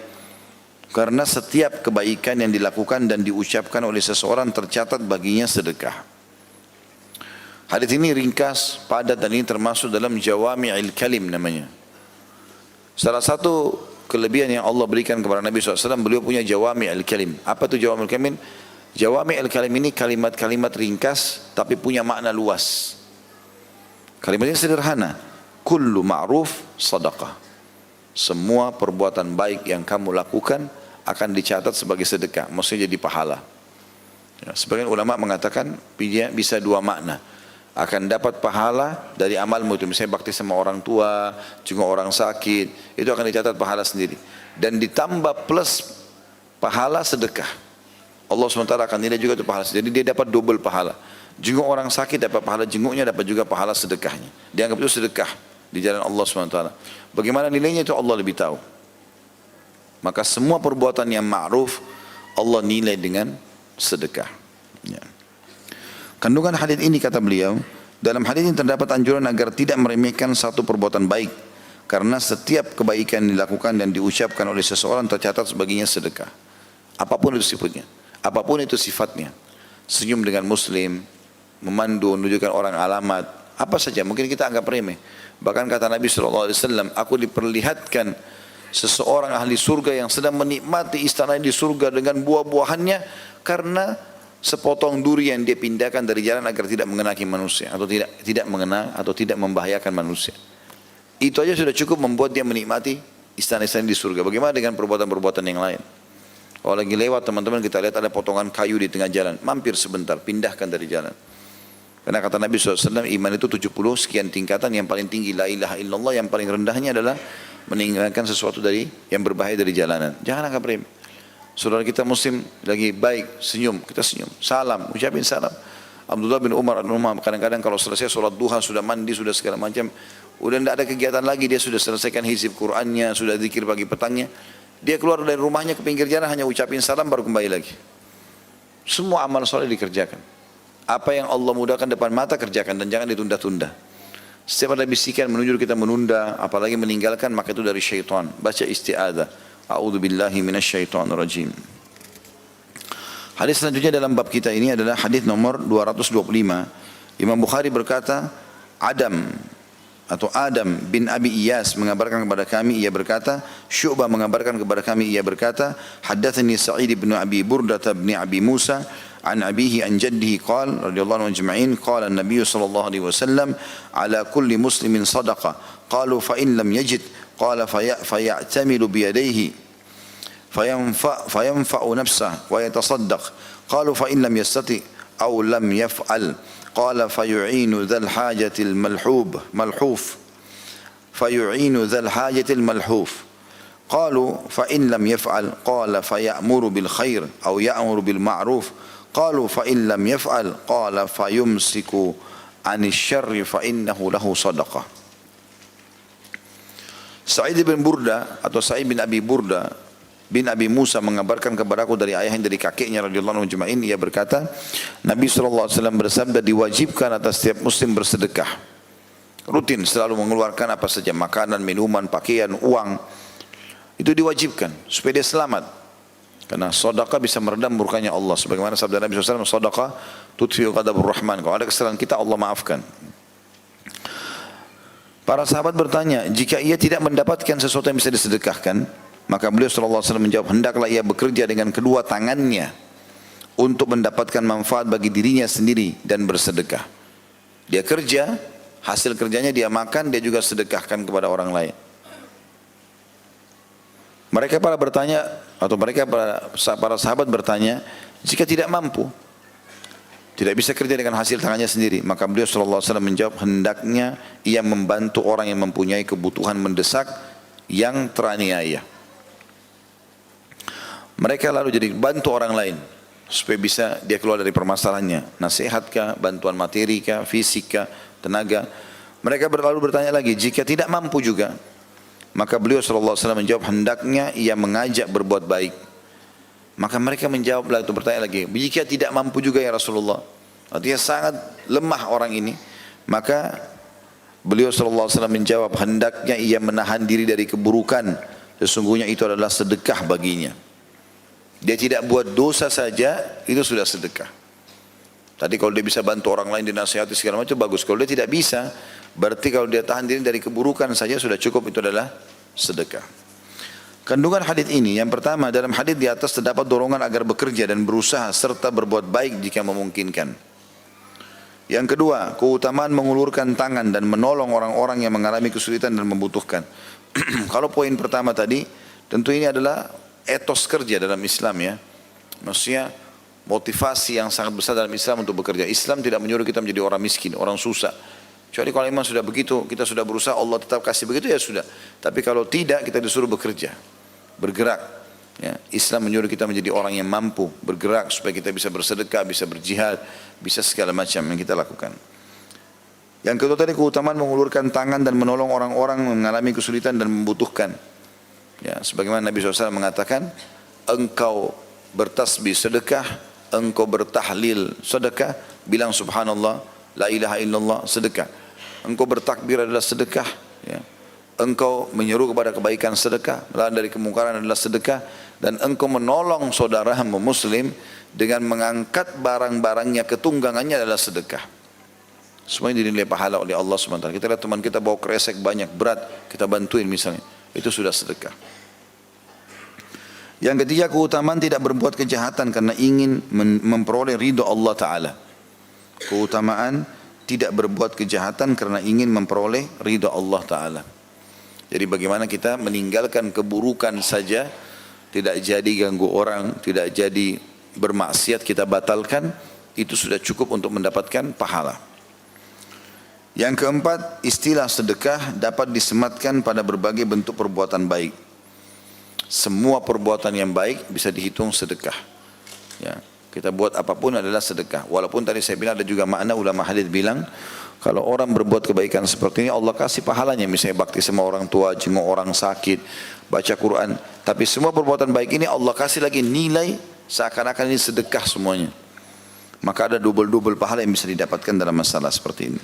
S1: Karena setiap kebaikan yang dilakukan dan diucapkan oleh seseorang tercatat baginya sedekah. Hadis ini ringkas, padat, dan ini termasuk dalam jawami'il kalim namanya. Salah satu kelebihan yang Allah berikan kepada Nabi SAW, beliau punya jawami'il kalim. Apa itu jawami'il kalim? Jawami'il kalim ini kalimat-kalimat ringkas tapi punya makna luas. Kalimatnya sederhana. Kullu ma'ruf sadaqah. Semua perbuatan baik yang kamu lakukan akan dicatat sebagai sedekah, maksudnya jadi pahala. Ya, sebagian ulama mengatakan bisa dua makna. Akan dapat pahala dari amalmu itu, misalnya bakti sama orang tua, jenguk orang sakit, itu akan dicatat pahala sendiri. Dan ditambah plus pahala sedekah. Allah SWT akan nilai juga itu pahala. Jadi dia dapat double pahala. Jenguk orang sakit dapat pahala jenguknya, dapat juga pahala sedekahnya. Dianggap itu sedekah di jalan Allah SWT. Bagaimana nilainya itu Allah lebih tahu. Maka semua perbuatan yang ma'ruf Allah nilai dengan sedekah. Ya. Kandungan hadis ini kata beliau, dalam hadis ini terdapat anjuran agar tidak meremehkan satu perbuatan baik, karena setiap kebaikan dilakukan dan diucapkan oleh seseorang tercatat sebaginya sedekah. Apapun itu sifatnya, apapun itu sifatnya. Senyum dengan muslim, memandu, menunjukkan orang alamat, apa saja mungkin kita anggap remeh. Bahkan kata Nabi SAW, aku diperlihatkan seseorang ahli surga yang sedang menikmati istana di surga dengan buah-buahannya karena sepotong duri yang dia pindahkan dari jalan agar tidak mengenaki manusia atau tidak mengena atau tidak membahayakan manusia. Itu aja sudah cukup membuat dia menikmati istana-istana di surga. Bagaimana dengan perbuatan-perbuatan yang lain? Kalau lagi lewat teman-teman kita lihat ada potongan kayu di tengah jalan, mampir sebentar, pindahkan dari jalan. Karena kata Nabi SAW, iman itu 70 sekian tingkatan, yang paling tinggi la ilaha illallah, yang paling rendahnya adalah meninggalkan sesuatu dari yang berbahaya dari jalanan. Jangan anggap remeh. Saudara kita muslim lagi baik, senyum, kita senyum, salam, ucapin salam. Abdullah bin Umar kadang-kadang kalau selesai sholat duha, sudah mandi, sudah segala macam, udah tidak ada kegiatan lagi, dia sudah selesaikan hizib Qur'annya, sudah zikir pagi petangnya, dia keluar dari rumahnya ke pinggir jalan hanya ucapin salam baru kembali lagi. Semua amal soleh dikerjakan. Apa yang Allah mudahkan depan mata kerjakan dan jangan ditunda-tunda. Setiap ada bisikan menuju kita menunda, apalagi meninggalkan, maka itu dari syaitan. Baca isti'adzah. A'udzubillahi minasyaitonirrajim. Hadis selanjutnya dalam bab kita ini adalah hadis nomor 225. Imam Bukhari berkata, Adam bin Abi Iyas mengabarkan kepada kami, ia berkata, Syu'bah mengabarkan kepada kami, ia berkata, haddatsani Sa'id bin Abi Burdah bin Abi Musa عن أبيه عن جده قال رضي الله عنه أجمعين قال النبي صلى الله عليه وسلم على كل مسلم صدقة قالوا فإن لم يجد قال فيعتمل بيديه فينفع نفسه ويتصدق قالوا فإن لم يستطع أو لم يفعل قال فيعين ذا الحاجة الملحوف قالوا فإن لم يفعل قال فيأمر بالخير أو يأمر بالمعروف قالوا فإن لم يفعل قال فيمسك عن الشر فإنه له صدقة. Sa'id bin Burda atau Sa'id bin Abi Burda bin Abi Musa mengabarkan kepadaku dari ayahnya dari kakeknya radhiyallahu anhu ajma'in, ia berkata, Nabi SAW bersabda, diwajibkan atas setiap muslim bersedekah. Rutin selalu mengeluarkan apa saja, makanan, minuman, pakaian, uang. Itu diwajibkan supaya dia selamat. Karena sedekah bisa meredam murkanya Allah. Sebagaimana sabda Nabi SAW, sedekah tudfi'u ghadabur rahman. Kalau ada kesalahan kita, Allah maafkan. Para sahabat bertanya, jika ia tidak mendapatkan sesuatu yang bisa disedekahkan, maka beliau SAW menjawab, hendaklah ia bekerja dengan kedua tangannya untuk mendapatkan manfaat bagi dirinya sendiri dan bersedekah. Dia kerja, hasil kerjanya dia makan, dia juga sedekahkan kepada orang lain. Mereka para sahabat bertanya, jika tidak mampu, tidak bisa kerja dengan hasil tangannya sendiri, maka beliau SAW menjawab, hendaknya ia membantu orang yang mempunyai kebutuhan mendesak yang teraniaya. Mereka lalu jadi bantu orang lain supaya bisa dia keluar dari permasalahannya. Nasihat kah, bantuan materi kah, fisik kah, tenaga. Mereka lalu bertanya lagi, jika tidak mampu juga, maka beliau SAW menjawab, hendaknya ia mengajak berbuat baik. Maka mereka menjawab lagi, bertanya lagi, jika tidak mampu juga ya Rasulullah, artinya sangat lemah orang ini, maka beliau SAW menjawab, hendaknya ia menahan diri dari keburukan, sesungguhnya itu adalah sedekah baginya. Dia tidak buat dosa saja, itu sudah sedekah. Tadi kalau dia bisa bantu orang lain, dinasihati segala macam, bagus. Kalau dia tidak bisa, berarti kalau dia tahan diri dari keburukan saja sudah cukup, itu adalah sedekah. Kandungan hadis ini, yang pertama, dalam hadis di atas terdapat dorongan agar bekerja dan berusaha serta berbuat baik jika memungkinkan. Yang kedua, keutamaan mengulurkan tangan dan menolong orang-orang yang mengalami kesulitan dan membutuhkan. Kalau poin pertama tadi, tentu ini adalah etos kerja dalam Islam ya. Maksudnya motivasi yang sangat besar dalam Islam untuk bekerja. Islam tidak menyuruh kita menjadi orang miskin, orang susah. Kecuali kalau memang sudah begitu, kita sudah berusaha, Allah tetap kasih begitu ya sudah. Tapi kalau tidak, kita disuruh bekerja, bergerak. Ya, Islam menyuruh kita menjadi orang yang mampu bergerak supaya kita bisa bersedekah, bisa berjihad, bisa segala macam yang kita lakukan. Yang kedua tadi keutamaan mengulurkan tangan dan menolong orang-orang yang mengalami kesulitan dan membutuhkan. Ya, sebagaimana Nabi SAW mengatakan, engkau bertasbih sedekah, engkau bertahlil sedekah, bilang subhanallah, la ilaha illallah sedekah. Engkau bertakbir adalah sedekah. Ya. Engkau menyeru kepada kebaikan sedekah, melarang dari kemungkaran adalah sedekah, dan engkau menolong saudaramu muslim dengan mengangkat barang-barangnya ke tunggangannya adalah sedekah. Semuanya dinilai pahala oleh Allah SWT. Kita lihat teman kita bawa kresek banyak, berat, kita bantuin misalnya, itu sudah sedekah. Yang ketiga, keutamaan tidak berbuat kejahatan karena ingin memperoleh ridho Allah Ta'ala. Keutamaan tidak berbuat kejahatan karena ingin memperoleh ridho Allah Ta'ala. Jadi bagaimana kita meninggalkan keburukan saja, tidak jadi ganggu orang, tidak jadi bermaksiat, kita batalkan, itu sudah cukup untuk mendapatkan pahala. Yang keempat, istilah sedekah dapat disematkan pada berbagai bentuk perbuatan baik. Semua perbuatan yang baik bisa dihitung sedekah. Ya, kita buat apapun adalah sedekah. Walaupun tadi saya bilang ada juga makna ulama hadis bilang, kalau orang berbuat kebaikan seperti ini, Allah kasih pahalanya. Misalnya bakti sama orang tua, jenguk orang sakit, baca Quran. Tapi semua perbuatan baik ini Allah kasih lagi nilai seakan-akan ini sedekah semuanya. Maka ada double-double pahala yang bisa didapatkan dalam masalah seperti ini.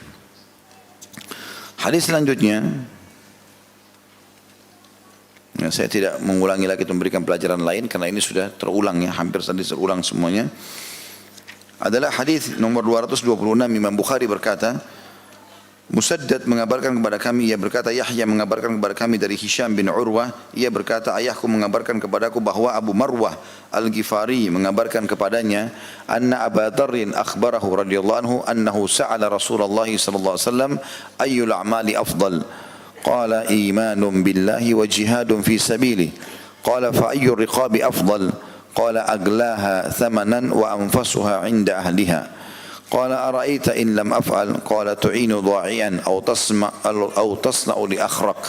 S1: Hadis selanjutnya, ya, saya tidak mengulangi lagi untuk memberikan pelajaran lain karena ini sudah terulang ya, hampir tadi terulang semuanya. Adalah hadis nomor 226, Imam Bukhari berkata, Musaddad mengabarkan kepada kami, ia berkata, Yahya mengabarkan kepada kami dari Hisham bin Urwah, ia berkata, ayahku mengabarkan kepadaku bahwa Abu Marwah Al-Ghifari mengabarkan kepadanya, anna Abu Dharrin akhbarahu radhiyallahu anhu annahu sa'ala Rasulullah sallallahu alaihi wasallam ayyul a'mali afdal. Qala imanun billahi wa jihadun fi sabili. Qala fa ayyur riqabi afdal. Qala aglaha thamanan wa anfasuha 'inda ahliha. قال أرأيت إن لم أفعل قال تعين ضاعيا أو تصنع لأخرق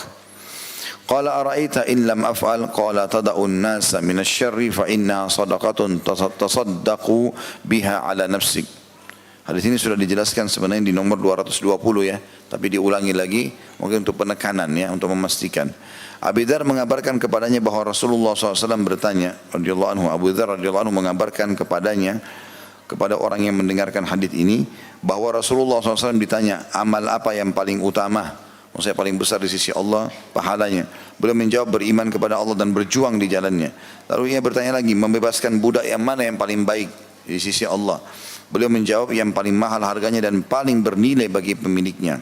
S1: قال أرأيت إن لم أفعل قال تدع الناس من الشر فإنها صدقة تصدق بها على نفسك. Hadis ini sudah dijelaskan sebenarnya di nomor 220 ya, tapi diulangi lagi mungkin untuk penekanan ya, untuk memastikan. Abu Dzar mengabarkan kepadanya bahwa Rasulullah SAW bertanya, radhiyallahu anhu, Abu Dzar radhiyallahu anhu mengabarkan kepada orang yang mendengarkan hadis ini, bahwa Rasulullah SAW ditanya, amal apa yang paling utama, maksudnya paling besar di sisi Allah pahalanya. Beliau menjawab, beriman kepada Allah dan berjuang di jalannya. Lalu ia bertanya lagi, membebaskan budak yang mana yang paling baik di sisi Allah? Beliau menjawab, yang paling mahal harganya dan paling bernilai bagi pemiliknya.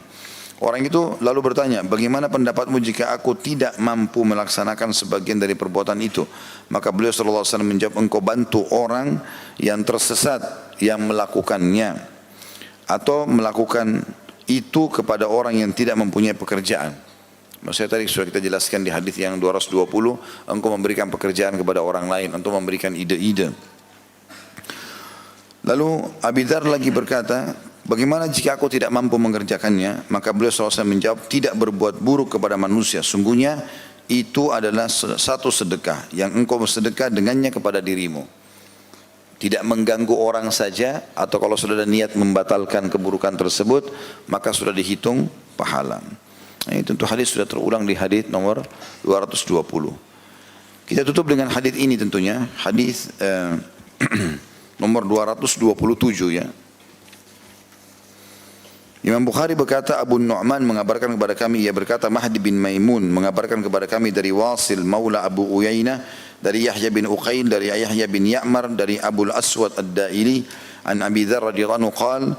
S1: Orang itu lalu bertanya, bagaimana pendapatmu jika aku tidak mampu melaksanakan sebagian dari perbuatan itu? Maka beliau SAW menjawab, engkau bantu orang yang tersesat yang melakukannya, atau melakukan itu kepada orang yang tidak mempunyai pekerjaan. Maksudnya tadi sudah kita jelaskan di hadis yang 220, engkau memberikan pekerjaan kepada orang lain, untuk memberikan ide-ide. Lalu Abu Dzar lagi berkata, bagaimana jika aku tidak mampu mengerjakannya? Maka beliau SAW menjawab, tidak berbuat buruk kepada manusia. Sungguhnya itu adalah satu sedekah yang engkau bersedekah dengannya kepada dirimu. Tidak mengganggu orang saja, atau kalau sudah ada niat membatalkan keburukan tersebut, maka sudah dihitung pahala. Ini tentu hadis sudah terulang di hadis nomor 220. Kita tutup dengan hadis ini tentunya, hadis nomor 227 ya. Imam Bukhari berkata, Abu Nu'man mengabarkan kepada kami, ia berkata, Mahdi bin Maimun mengabarkan kepada kami dari Wasil Maula Abu Uyainah, dari Yahya bin Uqail, dari Yahya bin Ya'mar, dari Abu Al-Aswad Ad-Daili, an Abi Dzar radhiyallahu anhu qala,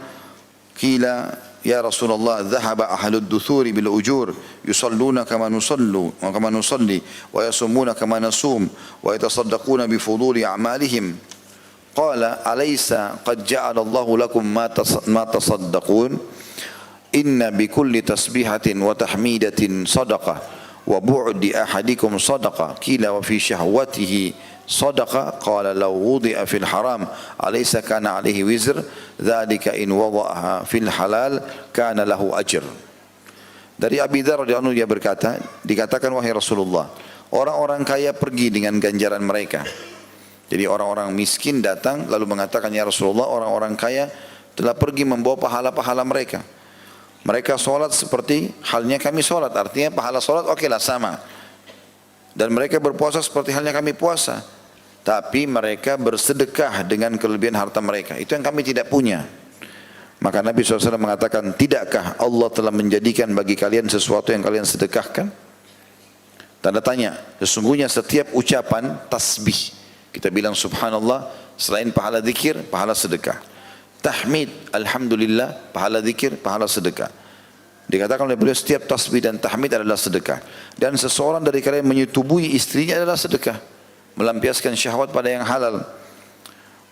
S1: qila ya Rasulullah, dhahaba ahlud duthuri bil ujur, yusalluna kama nusalli, wa yasumuna kama nasum, wa yatasaddaquna bi fuduli a'malihim. Qala alaysa qad ja'ala Allahu lakum ma tasaddaqun inna bikulli tasbihatin wa tahmidatin sadaqah wa bu'di ahadikum sadaqah qila wa fi syahwatihi sadaqah qala law wudi'a fil haram alaysa kana alaihi wizr dzalika in wada'aha fil halal kana lahu ajr. Dari Abi Dzar radhiyallahu anhu dia berkata, dikatakan wahai Rasulullah, orang-orang kaya pergi dengan ganjaran mereka. Jadi orang-orang miskin datang lalu mengatakan, ya Rasulullah, orang-orang kaya telah pergi membawa pahala-pahala mereka. Mereka solat seperti halnya kami solat, artinya pahala solat okelah sama. Dan mereka berpuasa seperti halnya kami puasa. Tapi mereka bersedekah dengan kelebihan harta mereka. Itu yang kami tidak punya. Maka Nabi SAW mengatakan, tidakkah Allah telah menjadikan bagi kalian sesuatu yang kalian sedekahkan? Tanda tanya, sesungguhnya setiap ucapan tasbih, kita bilang subhanallah, selain pahala zikir, pahala sedekah. Tahmid, alhamdulillah, pahala zikir, pahala sedekah. Dikatakan oleh beliau setiap tasbih dan tahmid adalah sedekah. Dan seseorang dari kalian menyetubui istrinya adalah sedekah, melampiaskan syahwat pada yang halal.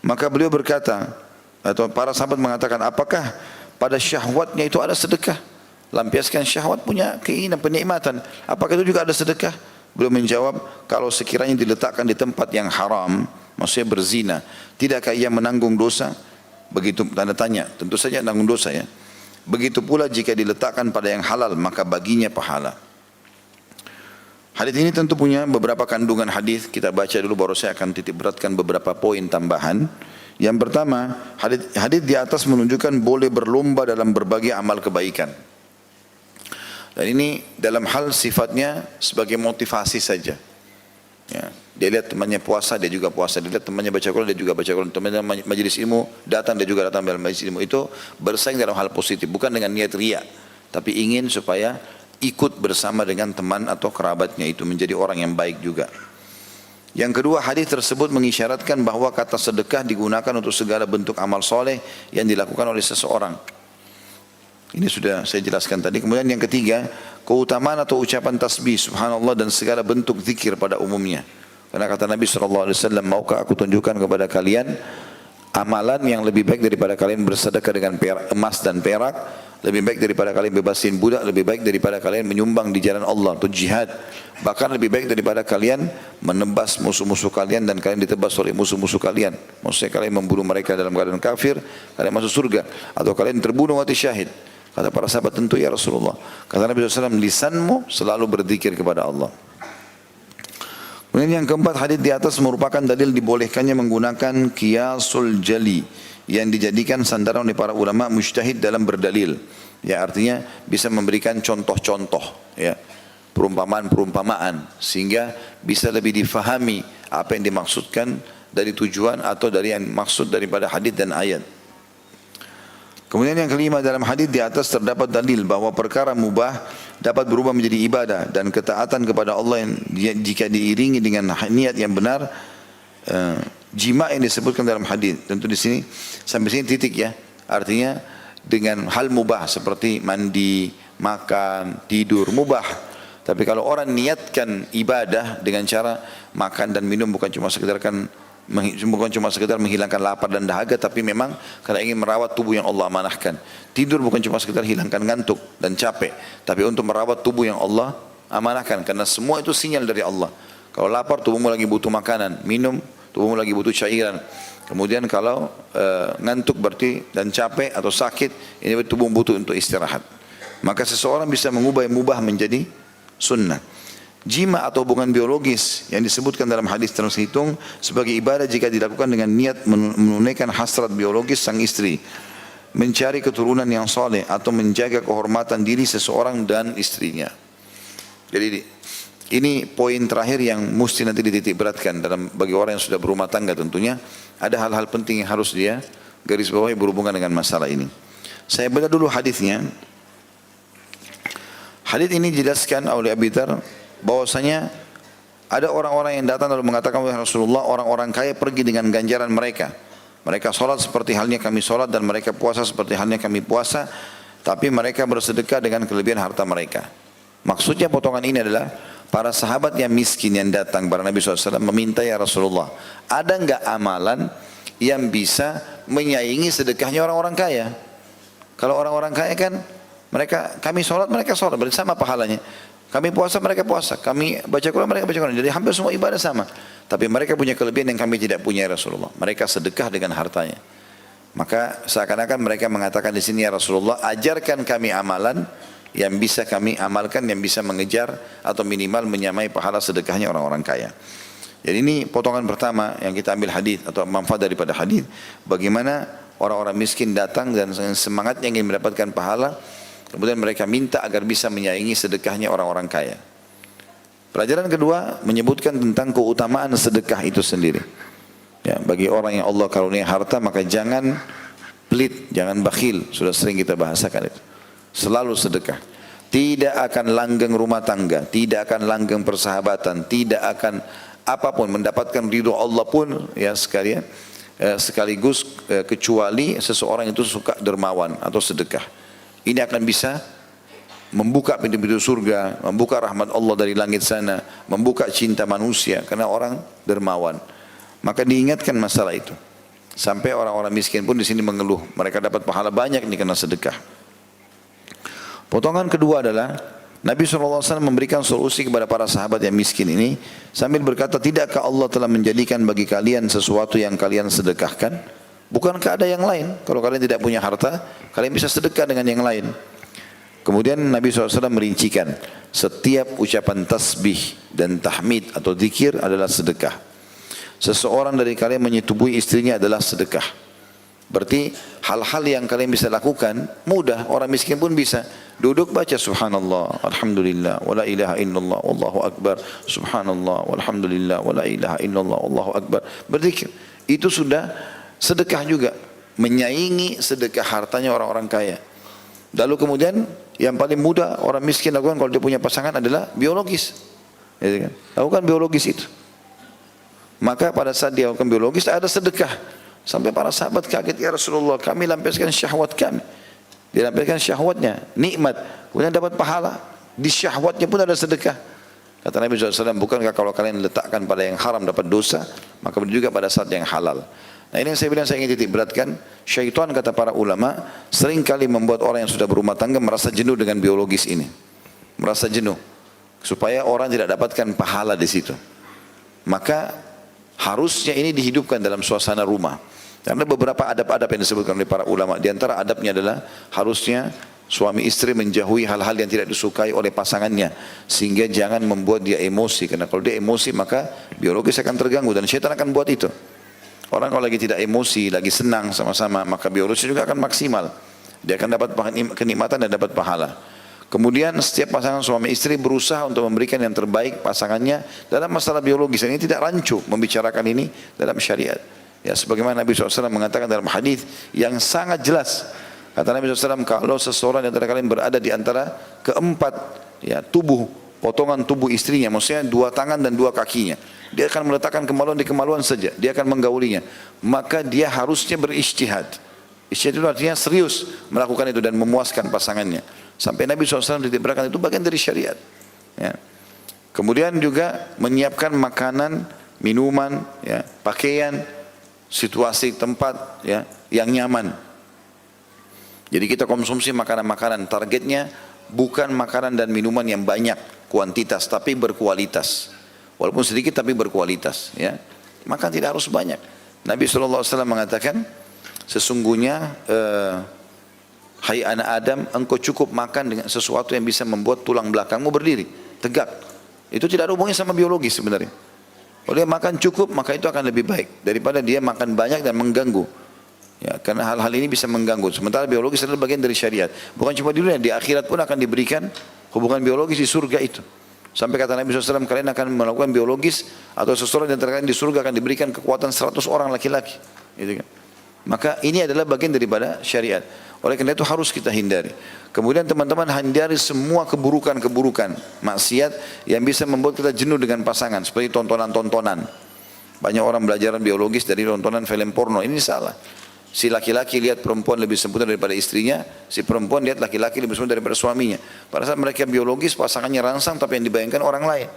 S1: Maka beliau berkata, atau para sahabat mengatakan, apakah pada syahwatnya itu ada sedekah? Lampiaskan syahwat punya keinginan penikmatan, apakah itu juga ada sedekah? Beliau menjawab, kalau sekiranya diletakkan di tempat yang haram, maksudnya berzina, tidakkah ia menanggung dosa? Begitu, tanda tanya, tentu saja menanggung dosa ya. Begitu pula jika diletakkan pada yang halal, maka baginya pahala. Hadis ini tentu punya beberapa kandungan hadis. Kita baca dulu, baru saya akan titik beratkan beberapa poin tambahan. Yang pertama, hadis di atas menunjukkan boleh berlomba dalam berbagai amal kebaikan. Dan ini dalam hal sifatnya sebagai motivasi saja. Ya, dia lihat temannya puasa, dia juga puasa. Dia lihat temannya baca Quran, dia juga baca Quran. Temannya majelis ilmu datang, dia juga datang dalam majelis ilmu. Itu bersaing dalam hal positif, bukan dengan niat riya, tapi ingin supaya ikut bersama dengan teman atau kerabatnya itu menjadi orang yang baik juga. Yang kedua, hadis tersebut mengisyaratkan bahwa kata sedekah digunakan untuk segala bentuk amal soleh yang dilakukan oleh seseorang. Ini sudah saya jelaskan tadi. Kemudian yang ketiga, keutamaan atau ucapan tasbih subhanallah dan segala bentuk zikir pada umumnya. Karena kata Nabi SAW, maukah aku tunjukkan kepada kalian amalan yang lebih baik daripada kalian bersedekah dengan emas dan perak, lebih baik daripada kalian bebasin budak, lebih baik daripada kalian menyumbang di jalan Allah atau jihad, bahkan lebih baik daripada kalian menebas musuh-musuh kalian dan kalian ditebas oleh musuh-musuh kalian. Maksudnya kalian membunuh mereka dalam keadaan kafir, kalian masuk surga, atau kalian terbunuh mati syahid. Kata para sahabat, tentu ya Rasulullah. Kata Nabi SAW, lisanmu selalu berzikir kepada Allah. Kemudian yang keempat, hadis di atas merupakan dalil dibolehkannya menggunakan qiyasul jali yang dijadikan sandaran oleh para ulama mujtahid dalam berdalil. Ya, artinya bisa memberikan contoh-contoh, ya, perumpamaan-perumpamaan sehingga bisa lebih difahami apa yang dimaksudkan dari tujuan atau dari yang maksud daripada hadis dan ayat. Kemudian yang kelima, dalam hadis di atas terdapat dalil bahwa perkara mubah dapat berubah menjadi ibadah dan ketaatan kepada Allah yang jika diiringi dengan niat yang benar. Jima yang disebutkan dalam hadis, tentu di sini sampai sini titik ya. Artinya dengan hal mubah seperti mandi, makan, tidur, mubah. Tapi kalau orang niatkan ibadah dengan cara makan dan minum bukan cuma sekedar menghilangkan lapar dan dahaga, tapi memang karena ingin merawat tubuh yang Allah amanahkan. Tidur bukan cuma sekedar hilangkan ngantuk dan capek, tapi untuk merawat tubuh yang Allah amanahkan, karena semua itu sinyal dari Allah. Kalau lapar, tubuhmu lagi butuh makanan, minum, tubuhmu lagi butuh cairan. Kemudian kalau ngantuk berarti dan capek atau sakit, ini tubuh butuh untuk istirahat. Maka seseorang bisa mengubah yang mubah menjadi sunnah. Jima atau hubungan biologis yang disebutkan dalam hadis terhitung sebagai ibadah jika dilakukan dengan niat menunaikan hasrat biologis sang istri, mencari keturunan yang soleh atau menjaga kehormatan diri seseorang dan istrinya. Jadi ini poin terakhir yang mesti nanti dititik beratkan dalam bagi orang yang sudah berumah tangga. Tentunya ada hal-hal penting yang harus dia garis bawahi berhubungan dengan masalah ini. Saya bedah dulu hadisnya. Hadis ini dijelaskan oleh Abi Dzar bahwasanya ada orang-orang yang datang lalu mengatakan, wahai Rasulullah, orang-orang kaya pergi dengan ganjaran mereka. Mereka sholat seperti halnya kami sholat dan mereka puasa seperti halnya kami puasa, tapi mereka bersedekah dengan kelebihan harta mereka. Maksudnya potongan ini adalah para sahabat yang miskin yang datang kepada Nabi SAW meminta, ya Rasulullah, ada enggak amalan yang bisa menyaingi sedekahnya orang-orang kaya. Kalau orang-orang kaya kan kami sholat, mereka sholat, berarti sama pahalanya. Kami puasa, mereka puasa. Kami baca Quran, mereka baca Quran. Jadi hampir semua ibadah sama. Tapi mereka punya kelebihan yang kami tidak punya, ya Rasulullah. Mereka sedekah dengan hartanya. Maka seakan-akan mereka mengatakan di sini, ya Rasulullah, ajarkan kami amalan yang bisa kami amalkan, yang bisa mengejar atau minimal menyamai pahala sedekahnya orang-orang kaya. Jadi ini potongan pertama yang kita ambil hadis atau manfaat daripada hadis. Bagaimana orang-orang miskin datang dan semangatnya ingin mendapatkan pahala, kemudian mereka minta agar bisa menyaingi sedekahnya orang-orang kaya. Pelajaran kedua menyebutkan tentang keutamaan sedekah itu sendiri. Ya, bagi orang yang Allah karunia harta, maka jangan pelit, jangan bakhil. Sudah sering kita bahasakan itu. Selalu sedekah. Tidak akan langgeng rumah tangga, tidak akan langgeng persahabatan, tidak akan apapun mendapatkan ridho Allah pun, ya sekalian, sekaligus kecuali seseorang itu suka dermawan atau sedekah. Ini akan bisa membuka pintu-pintu surga, membuka rahmat Allah dari langit sana, membuka cinta manusia karena orang dermawan. Maka diingatkan masalah itu. Sampai orang-orang miskin pun di sini mengeluh, mereka dapat pahala banyak ini karena sedekah. Potongan kedua adalah Nabi SAW memberikan solusi kepada para sahabat yang miskin ini sambil berkata, tidakkah Allah telah menjadikan bagi kalian sesuatu yang kalian sedekahkan? Bukankah ada yang lain? Kalau kalian tidak punya harta, kalian bisa sedekah dengan yang lain. Kemudian Nabi SAW merincikan, setiap ucapan tasbih dan tahmid atau zikir adalah sedekah. Seseorang dari kalian menyetubuhi istrinya adalah sedekah. Berarti hal-hal yang kalian bisa lakukan mudah, orang miskin pun bisa. Duduk baca subhanallah, alhamdulillah, wala ilaha illallah, wallahu akbar, subhanallah, walhamdulillah, wala ilaha illallah, wallahu akbar. Berzikir. Itu sudah sedekah juga, menyaingi sedekah hartanya orang-orang kaya. Lalu kemudian yang paling mudah orang miskin lakukan kalau dia punya pasangan adalah biologis. Lakukan biologis itu. Maka pada saat dia lakukan biologis ada sedekah. Sampai para sahabat kaget, ya Rasulullah, kami lampiaskan syahwat kami. Dilampiaskan syahwatnya, nikmat, kemudian dapat pahala. Di syahwatnya pun ada sedekah. Kata Nabi SAW, bukankah kalau kalian letakkan pada yang haram dapat dosa, maka begitu juga pada saat yang halal. Nah ini yang saya bilang, saya ingin titik beratkan. Syaitan, kata para ulama, sering kali membuat orang yang sudah berumah tangga merasa jenuh dengan biologis ini. Merasa jenuh. Supaya orang tidak dapatkan pahala di situ. Maka harusnya ini dihidupkan dalam suasana rumah. Karena beberapa adab-adab yang disebutkan oleh para ulama. Di antara adabnya adalah harusnya suami istri menjauhi hal-hal yang tidak disukai oleh pasangannya. Sehingga jangan membuat dia emosi. Karena kalau dia emosi maka biologis akan terganggu. Dan syaitan akan buat itu. Orang kalau lagi tidak emosi, lagi senang sama-sama, maka biologis juga akan maksimal. Dia akan dapat kenikmatan dan dapat pahala. Kemudian setiap pasangan suami istri berusaha untuk memberikan yang terbaik pasangannya dalam masalah biologis. Ini tidak rancu membicarakan ini dalam syariat. Ya, sebagaimana Nabi SAW mengatakan dalam hadis yang sangat jelas. Kata Nabi SAW, kalau seseorang di antara kalian berada di antara keempat ya, tubuh, potongan tubuh istrinya, maksudnya dua tangan dan dua kakinya, dia akan meletakkan kemaluan di kemaluan saja, dia akan menggaulinya. Maka dia harusnya berijtihad. Ijtihad itu artinya serius melakukan itu dan memuaskan pasangannya. Sampai Nabi SAW ditiberkan itu bagian dari syariat. Ya. Kemudian juga menyiapkan makanan, minuman, ya, pakaian, situasi tempat ya, yang nyaman. Jadi kita konsumsi makanan-makanan, targetnya bukan makanan dan minuman yang banyak kuantitas, tapi berkualitas. Walaupun sedikit tapi berkualitas. Ya. Makan tidak harus banyak. Nabi SAW mengatakan, sesungguhnya hai anak Adam, engkau cukup makan dengan sesuatu yang bisa membuat tulang belakangmu berdiri, tegak. Itu tidak ada hubungannya sama biologis sebenarnya. Kalau dia makan cukup, maka itu akan lebih baik daripada dia makan banyak dan mengganggu. Ya, karena hal-hal ini bisa mengganggu. Sementara biologis adalah bagian dari syariat. Bukan cuma di dunia, di akhirat pun akan diberikan hubungan biologis di surga itu. Sampai kata Nabi SAW, kalian akan melakukan biologis atau seseorang di antara kalian di surga akan diberikan kekuatan 100 orang laki-laki. Gitu kan? Maka ini adalah bagian daripada syariat. Oleh karena itu harus kita hindari. Kemudian teman-teman hindari semua keburukan-keburukan maksiat yang bisa membuat kita jenuh dengan pasangan. Seperti tontonan-tontonan. Banyak orang belajar biologis dari tontonan film porno. Ini salah. Si laki-laki lihat perempuan lebih sempurna daripada istrinya. Si perempuan lihat laki-laki lebih sempurna daripada suaminya. Pada saat mereka biologis pasangannya rangsang tapi yang dibayangkan orang lain.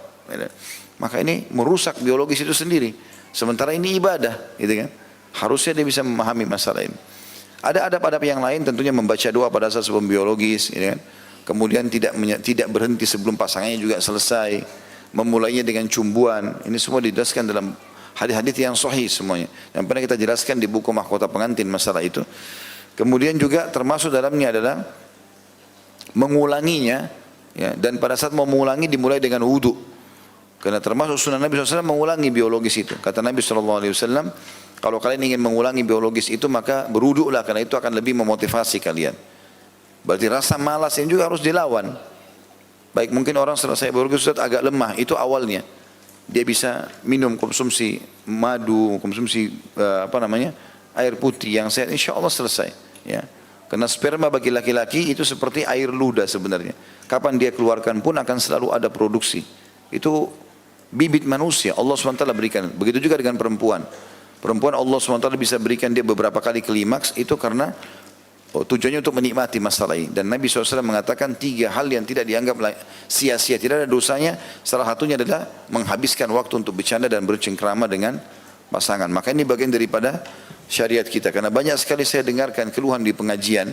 S1: Maka ini merusak biologis itu sendiri. Sementara ini ibadah. Gitu kan? Harusnya dia bisa memahami masalah ini. Ada adab-adab yang lain tentunya membaca doa pada saat sebelum biologis, ya kan? Kemudian tidak berhenti sebelum pasangannya juga selesai, memulainya dengan cumbuan. Ini semua dijelaskan dalam hadis-hadis yang sahih semuanya. Yang pernah kita jelaskan di buku Mahkota Pengantin masalah itu. Kemudian juga termasuk dalamnya adalah mengulanginya, ya, dan pada saat mau mengulangi dimulai dengan wudu. Karena termasuk sunnah Nabi SAW mengulangi biologis itu. Kata Nabi SAW, kalau kalian ingin mengulangi biologis itu maka berwuduklah, karena itu akan lebih memotivasi kalian. Berarti rasa malas ini juga harus dilawan. Baik, mungkin orang selesai biologis sudah agak lemah, itu awalnya. Dia bisa minum, konsumsi madu, konsumsi air putih yang sehat, insya Allah selesai. Ya. Karena sperma bagi laki-laki itu seperti air ludah sebenarnya. Kapan dia keluarkan pun akan selalu ada produksi. Itu bibit manusia, Allah SWT berikan. Begitu juga dengan perempuan. Perempuan Allah SWT bisa berikan dia beberapa kali klimaks, itu karena tujuannya untuk menikmati masalah ini. Dan Nabi SAW mengatakan 3 hal yang tidak dianggap sia-sia, tidak ada dosanya. Salah satunya adalah menghabiskan waktu untuk bercanda dan bercengkrama dengan pasangan. Maka ini bagian daripada syariat kita. Karena banyak sekali saya dengarkan keluhan di pengajian,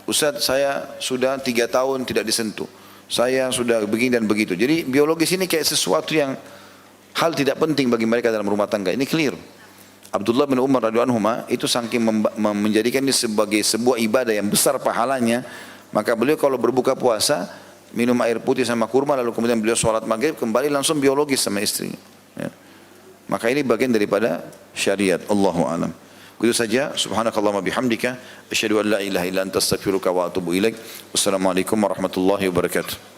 S1: Ustaz saya sudah 3 tahun tidak disentuh, saya sudah begini dan begitu. Jadi biologis ini kayak sesuatu yang hal tidak penting bagi mereka dalam rumah tangga. Ini clear. Abdullah bin Umar radhiyallahu anhu itu saking menjadikan ini sebagai sebuah ibadah yang besar pahalanya, maka beliau kalau berbuka puasa minum air putih sama kurma, lalu kemudian beliau sholat maghrib kembali langsung biologis sama istrinya, ya. Maka ini bagian daripada syariat. Allahu a'lam. Begitu saja. Subhanakallahumma bihamdika asyhadu an la ilaha illa anta astaghfiruka wa atubu ilaik. Wassalamualaikum warahmatullahi wabarakatuh.